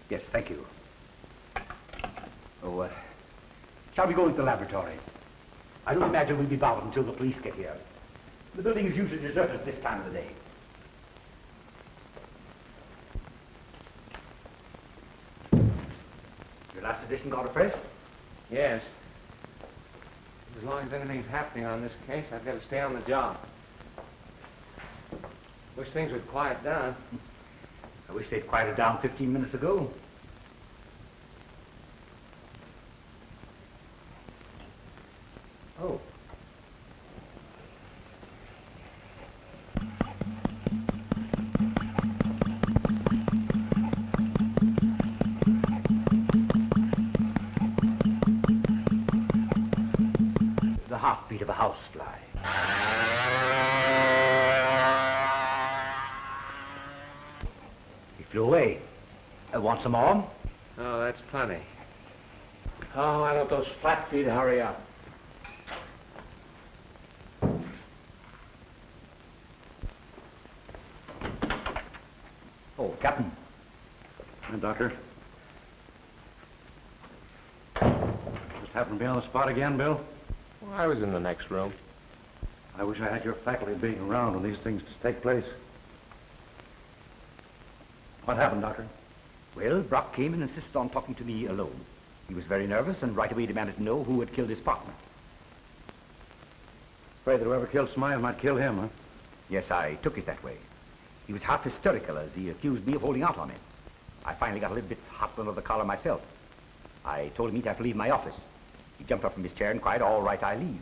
Yes, thank you. Oh, shall we go into the laboratory? I don't imagine we'll be bothered until the police get here. The building is usually deserted at this time of the day. Your last edition got a press? Yes. As long as anything's happening on this case, I've got to stay on the job. Wish things would quiet down. I wish they'd quieted down 15 minutes ago. Oh. The heartbeat of a housefly. He flew away. Want some more? Oh, that's plenty. Oh, why don't those flat feet hurry up? Oh, Captain. Doctor. Just happened to be on the spot again, Bill? Well, I was in the next room. I wish I had your faculty of being around when these things take place. What happened, Doctor? Well, Brock came and insisted on talking to me alone. He was very nervous and right away demanded to know who had killed his partner. Afraid that whoever killed Smythe might kill him, huh? Yes, I took it that way. He was half hysterical as he accused me of holding out on him. I finally got a little bit hot under the collar myself. I told him he'd have to leave my office. He jumped up from his chair and cried, "All right, I leave."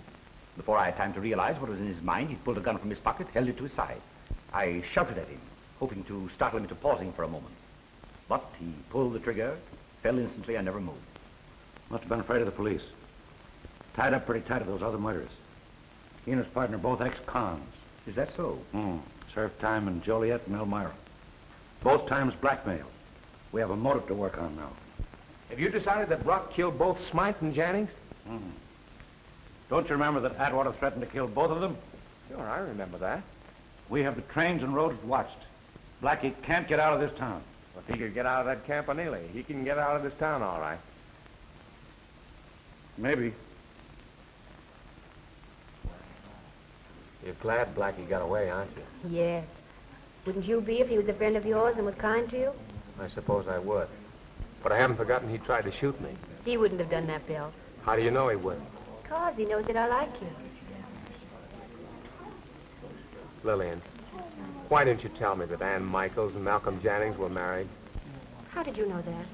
Before I had time to realize what was in his mind, he pulled a gun from his pocket, held it to his side. I shouted at him, hoping to startle him into pausing for a moment. But he pulled the trigger, fell instantly, and never moved. Must have been afraid of the police. Tied up pretty tight to those other murders. He and his partner both ex-cons. Is that so? Served time in Joliet and Elmira. Both times blackmail. We have a motive to work on now. Have you decided that Brock killed both Smythe and Jannings? Don't you remember that Atwater threatened to kill both of them? Sure, I remember that. We have the trains and roads watched. Blackie can't get out of this town. If he could get out of that campanile, he can get out of this town all right. Maybe. You're glad Blackie got away, aren't you? Yes. Wouldn't you be if he was a friend of yours and was kind to you? I suppose I would. But I haven't forgotten he tried to shoot me. He wouldn't have done that, Bill. How do you know he wouldn't? Because he knows that I like you. Lillian, why didn't you tell me that Ann Michaels and Malcolm Jannings were married? How did you know that?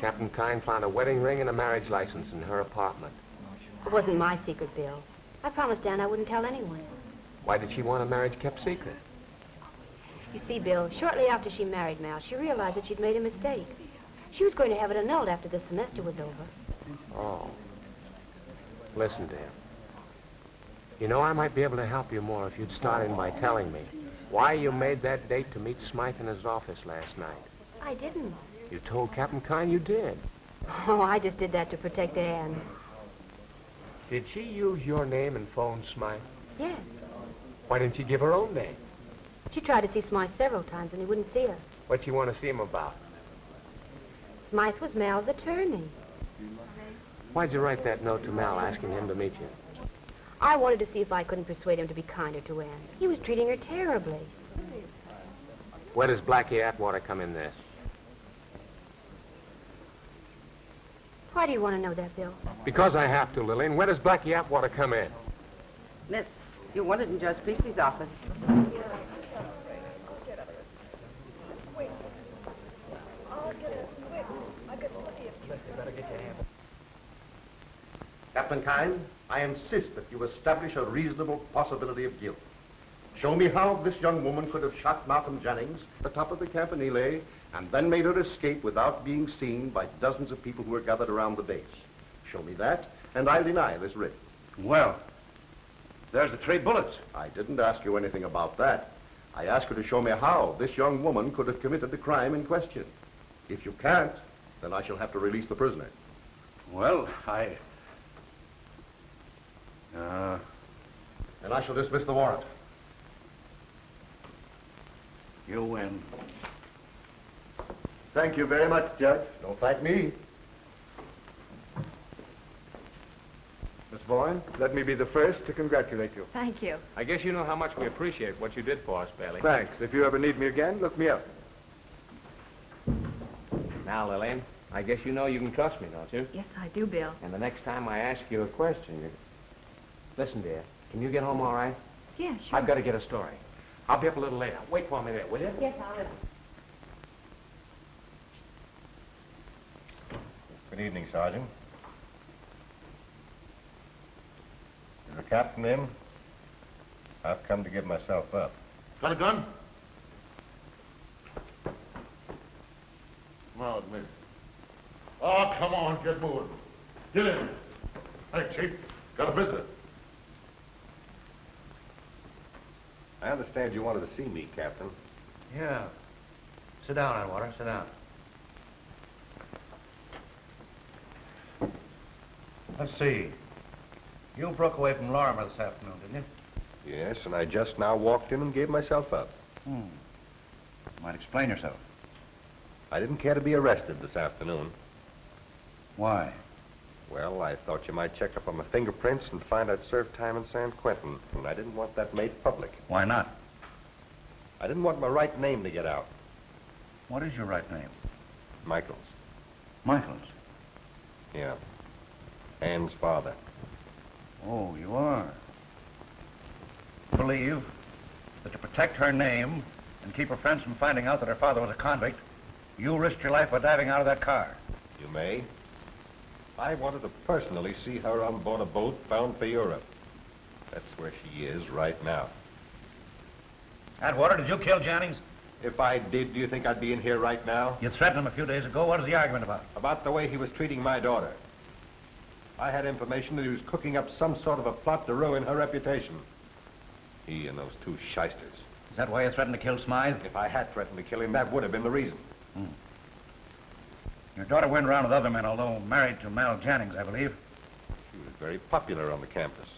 Captain Kine found a wedding ring and a marriage license in her apartment. It wasn't my secret, Bill. I promised Ann I wouldn't tell anyone. Why did she want a marriage kept secret? You see, Bill, shortly after she married Mal, she realized that she'd made a mistake. She was going to have it annulled after the semester was over. Oh. Listen to him. You know, I might be able to help you more if you'd start in by telling me why you made that date to meet Smythe in his office last night. I didn't. You told Captain Kine you did. Oh, I just did that to protect Ann. Did she use your name and phone Smythe? Yes. Why didn't you give her own name? She tried to see Smythe several times and he wouldn't see her. What you want to see him about? Smythe was Mal's attorney. Why'd you write that note to Mal asking him to meet you? I wanted to see if I couldn't persuade him to be kinder to Anne. He was treating her terribly. Where does Blackie Atwater come in this? Why do you want to know that, Bill? Because I have to, Lillian. Where does Blackie Atwater come in? Miss, you wanted in Judge Beasley's office. Captain Kine, I insist that you establish a reasonable possibility of guilt. Show me how this young woman could have shot Malcolm Jennings at the top of the Campanile and then made her escape without being seen by dozens of people who were gathered around the base. Show me that, and I'll deny this writ. Well, there's the 3 bullets. I didn't ask you anything about that. I asked you to show me how this young woman could have committed the crime in question. If you can't, then I shall have to release the prisoner. Well, Then I shall dismiss the warrant. You win. Thank you very much, Judge. Don't thank me. Miss Bourne, let me be the first to congratulate you. Thank you. I guess you know how much we appreciate what you did for us, Bailey. Thanks. If you ever need me again, look me up. Now, Lillian, I guess you know you can trust me, don't you? Yes, I do, Bill. And the next time I ask you a question, you... Listen, dear, can you get home all right? Yeah, sure. I've got to get a story. I'll be up a little later. Wait for me there, will you? Yes, I will. Good evening, Sergeant. Is the captain in? I've come to give myself up. Got a gun? Come on, miss. Oh, come on, get moving. Get in. Hey, Chief, got a visitor. I understand you wanted to see me, Captain. Yeah. Sit down, Atwater, sit down. Let's see. You broke away from Lorimer this afternoon, didn't you? Yes, and I just now walked in and gave myself up. You might explain yourself. I didn't care to be arrested this afternoon. Why? Well, I thought you might check up on my fingerprints and find I'd served time in San Quentin, and I didn't want that made public. Why not? I didn't want my right name to get out. What is your right name? Michaels. Michaels. Yeah. Anne's father. Oh, you are. Believe that to protect her name and keep her friends from finding out that her father was a convict, you risked your life by diving out of that car. You may. I wanted to personally see her on board a boat bound for Europe. That's where she is right now. Atwater, did you kill Jennings? If I did, do you think I'd be in here right now? You threatened him a few days ago. What is the argument about? About the way he was treating my daughter. I had information that he was cooking up some sort of a plot to ruin her reputation. He and those 2 shysters. Is that why you threatened to kill Smythe? If I had threatened to kill him, that would have been the reason. Your daughter went around with other men, although married to Mal Jennings, I believe. She was very popular on the campus.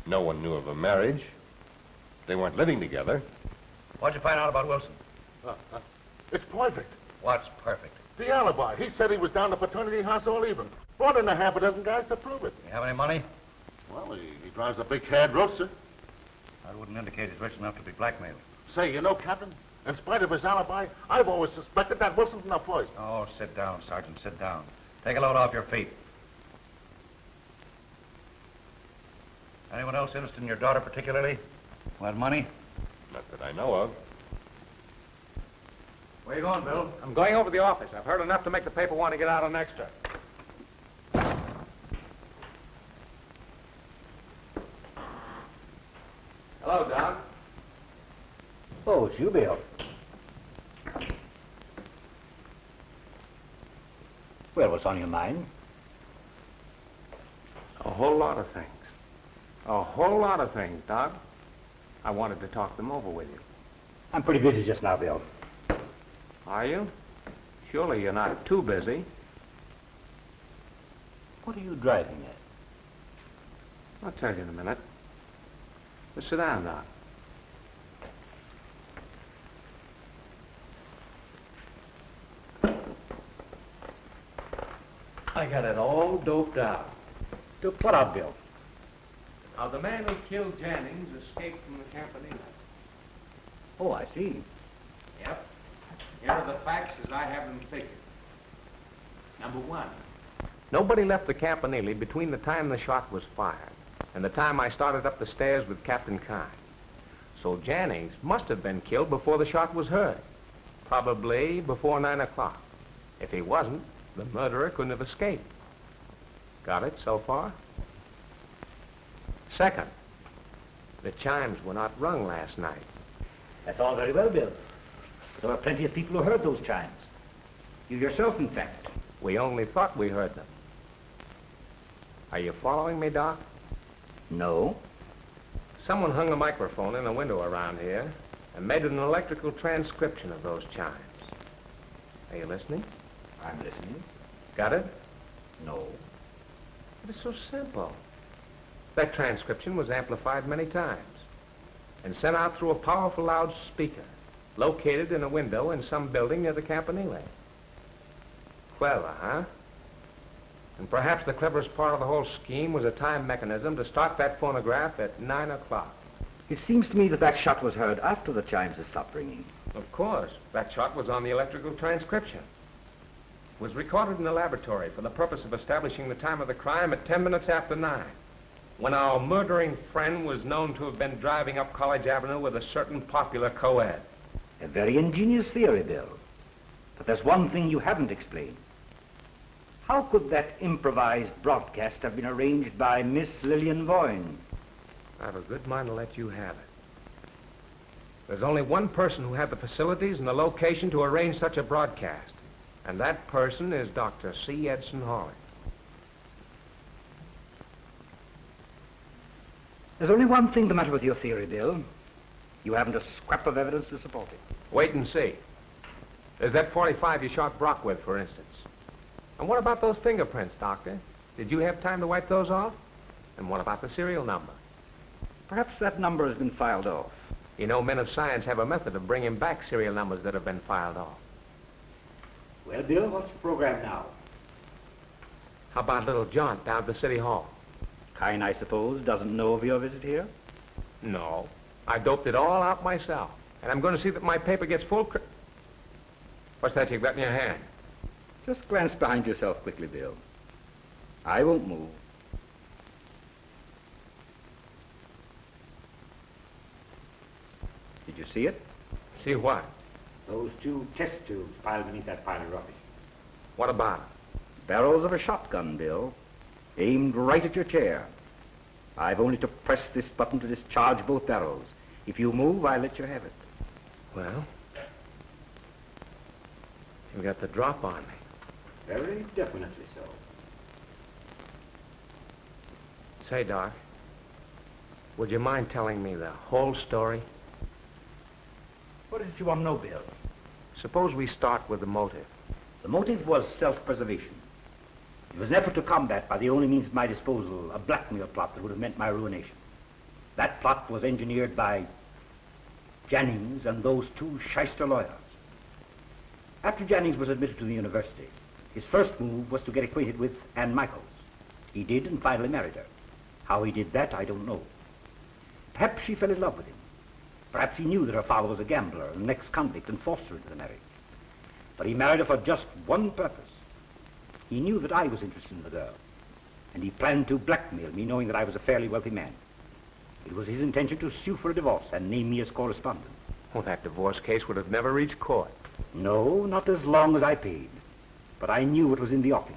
No one knew of her marriage. They weren't living together. What'd you find out about Wilson? It's perfect. What's perfect? The alibi. He said he was down at the fraternity house all evening. Brought in a half a dozen guys to prove it. You have any money? Well, he drives a big cad roadster. That wouldn't indicate he's rich enough to be blackmailed. Say, you know, Captain, in spite of his alibi, I've always suspected that Wilson from the first. Oh, sit down, Sergeant, sit down. Take a load off your feet. Anyone else interested in your daughter particularly? Who had money? Not that I know of. Where you going, Bill? I'm going over to the office. I've heard enough to make the paper want to get out an extra. Hello, Doc. Oh, it's you, Bill. Well, what's on your mind? A whole lot of things. A whole lot of things, Doc. I wanted to talk them over with you. I'm pretty busy just now, Bill. Are you? Surely you're not too busy. What are you driving at? I'll tell you in a minute. Sit down, Doc. I got it all doped out. Doped what out, Bill? Now, the man who killed Jennings escaped from the Campanile. Oh, I see. Yep. Here are the facts as I have them figured. Number one, nobody left the Campanile between the time the shot was fired and the time I started up the stairs with Captain Kine. So Jennings must have been killed before the shot was heard, probably before 9 o'clock. If he wasn't, the murderer couldn't have escaped. Got it so far? Second, the chimes were not rung last night. That's all very well, Bill. But there were plenty of people who heard those chimes. You yourself, in fact. We only thought we heard them. Are you following me, Doc? No. Someone hung a microphone in a window around here and made an electrical transcription of those chimes. Are you listening? I'm listening. Got it? No. It is so simple. That transcription was amplified many times and sent out through a powerful loudspeaker located in a window in some building near the Campanile. Clever, huh? And perhaps the cleverest part of the whole scheme was a time mechanism to start that phonograph at 9 o'clock. It seems to me that that shot was heard after the chimes had stopped ringing. Of course. That shot was on the electrical transcription. It was recorded in the laboratory for the purpose of establishing the time of the crime at 10 minutes after 9, when our murdering friend was known to have been driving up College Avenue with a certain popular co-ed. A very ingenious theory, Bill. But there's one thing you haven't explained. How could that improvised broadcast have been arranged by Miss Lillian Boyne? I have a good mind to let you have it. There's only one person who had the facilities and the location to arrange such a broadcast, and that person is Dr. C. Edson Hawley. There's only one thing the matter with your theory, Bill. You haven't a scrap of evidence to support it. Wait and see. There's that .45 you shot Brock with, for instance. And what about those fingerprints, Doctor? Did you have time to wipe those off? And what about the serial number? Perhaps that number has been filed off. You know, men of science have a method of bringing back serial numbers that have been filed off. Well, Bill, what's the program now? How about a little jaunt down to City Hall? Kine, I suppose, doesn't know of your visit here? No. I doped it all out myself. And I'm going to see that my paper gets full What's that you've got in your hand? Just glance behind yourself quickly, Bill. I won't move. Did you see it? See what? Those two test tubes piled beneath that pile of rubbish. What about it? Barrels of a shotgun, Bill. Aimed right at your chair. I've only to press this button to discharge both barrels. If you move, I'll let you have it. Well, you got the drop on me. Very definitely so. Say, Doc, would you mind telling me the whole story? What is it you want to know, Bill? Suppose we start with the motive. The motive was self-preservation. It was an effort to combat, by the only means at my disposal, a blackmail plot that would have meant my ruination. That plot was engineered by Jennings and those two shyster lawyers. After Jennings was admitted to the university, his first move was to get acquainted with Ann Michaels. He did and finally married her. How he did that, I don't know. Perhaps she fell in love with him. Perhaps he knew that her father was a gambler and an ex-convict and forced her into the marriage. But he married her for just one purpose. He knew that I was interested in the girl, and he planned to blackmail me, knowing that I was a fairly wealthy man. It was his intention to sue for a divorce and name me as correspondent. Well, that divorce case would have never reached court. No, not as long as I paid. But I knew it was in the offing.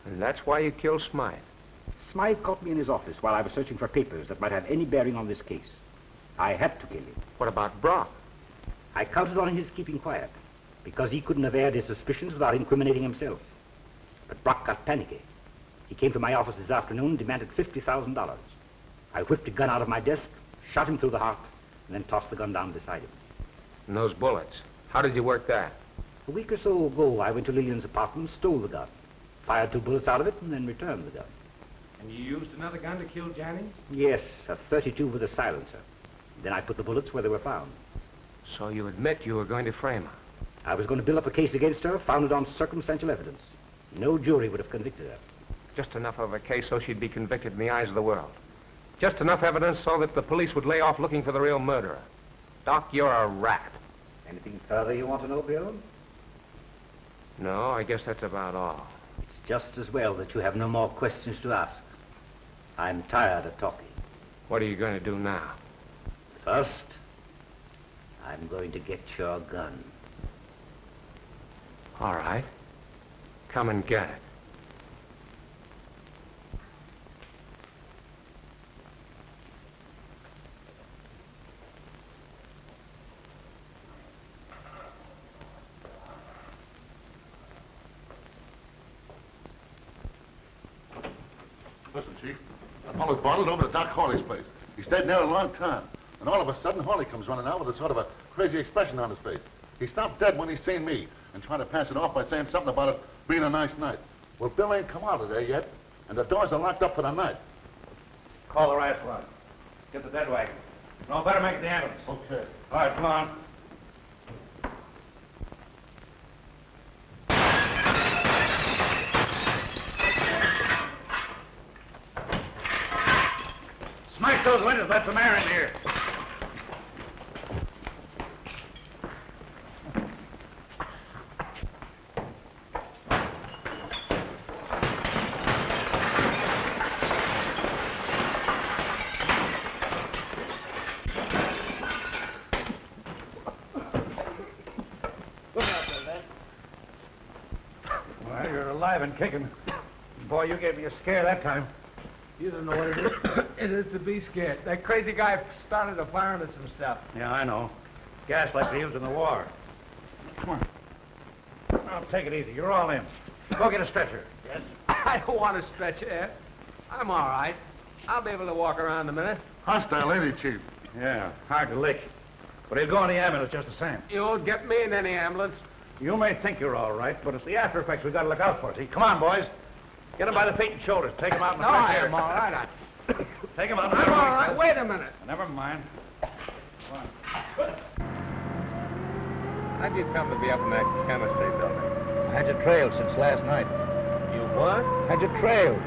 And that's why you killed Smythe. Smythe caught me in his office while I was searching for papers that might have any bearing on this case. I had to kill him. What about Brock? I counted on his keeping quiet, because he couldn't have aired his suspicions without incriminating himself. But Brock got panicky. He came to my office this afternoon and demanded $50,000. I whipped a gun out of my desk, shot him through the heart, and then tossed the gun down beside him. And those bullets, how did you work that? A week or so ago, I went to Lillian's apartment, stole the gun, fired 2 bullets out of it, and then returned the gun. And you used another gun to kill Jannings? Yes, a 32 with a silencer. Then I put the bullets where they were found. So you admit you were going to frame her? I was going to build up a case against her, founded on circumstantial evidence. No jury would have convicted her. Just enough of a case so she'd be convicted in the eyes of the world. Just enough evidence so that the police would lay off looking for the real murderer. Doc, you're a rat. Anything further you want to know, Bill? No, I guess that's about all. It's just as well that you have no more questions to ask. I'm tired of talking. What are you going to do now? First, I'm going to get your gun. All right. Come and get it. Listen, Chief. That fellow's bundled over to Doc Hawley's place. He stayed there a long time. And all of a sudden, Hawley comes running out with a sort of a crazy expression on his face. He stopped dead when he seen me and tried to pass it off by saying something about it being a nice night. Well, Bill ain't come out of there yet, and the doors are locked up for the night. Call the riot squad. Get the dead wagon. No, better make the ambulance. Okay. All right, come on. Smash those windows, let some air in here. Well, you're alive and kicking. Boy, you gave me a scare that time. You don't know what it is. It is to be scared. That crazy guy started a fire into some stuff. Yeah, I know. Gas like they used in the war. Come on. Now, take it easy. You're all in. Go get a stretcher. Yes? I don't want to stretch Ed. I'm all right. I'll be able to walk around in a minute. Hostile, ain't he, Chief? Yeah, hard to lick. But he'll go in the ambulance just the same. You won't get me in any ambulance. You may think you're all right, but it's the after effects we got to look out for. See, come on, boys. Get him by the feet and shoulders. Take him out in the No, fresh I air. am all right. Take him out. I'm all right. Wait a minute. Never mind. How'd you come to be up in that chemistry building? I had you trailed since last night. You what? Had you trailed.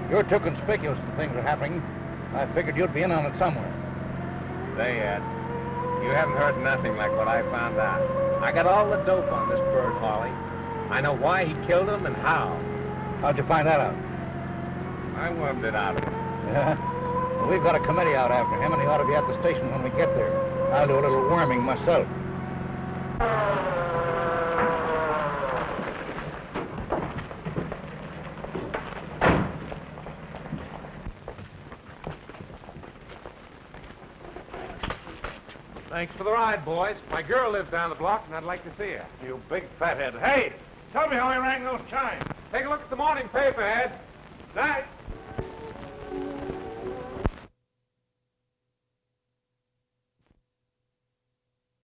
You're too conspicuous that things are happening. I figured you'd be in on it somewhere. Say, Ed, you haven't heard nothing like what I found out. I got all the dope on this bird, Hawley. I know why he killed him and how. How'd you find that out? I wormed it out of him. Yeah? Well, we've got a committee out after him, and he ought to be at the station when we get there. I'll do a little worming myself. Thanks for the ride, boys. My girl lives down the block, and I'd like to see her. You big fathead. Hey, tell me how he rang those chimes. Take a look at the morning paper, Ed. Night.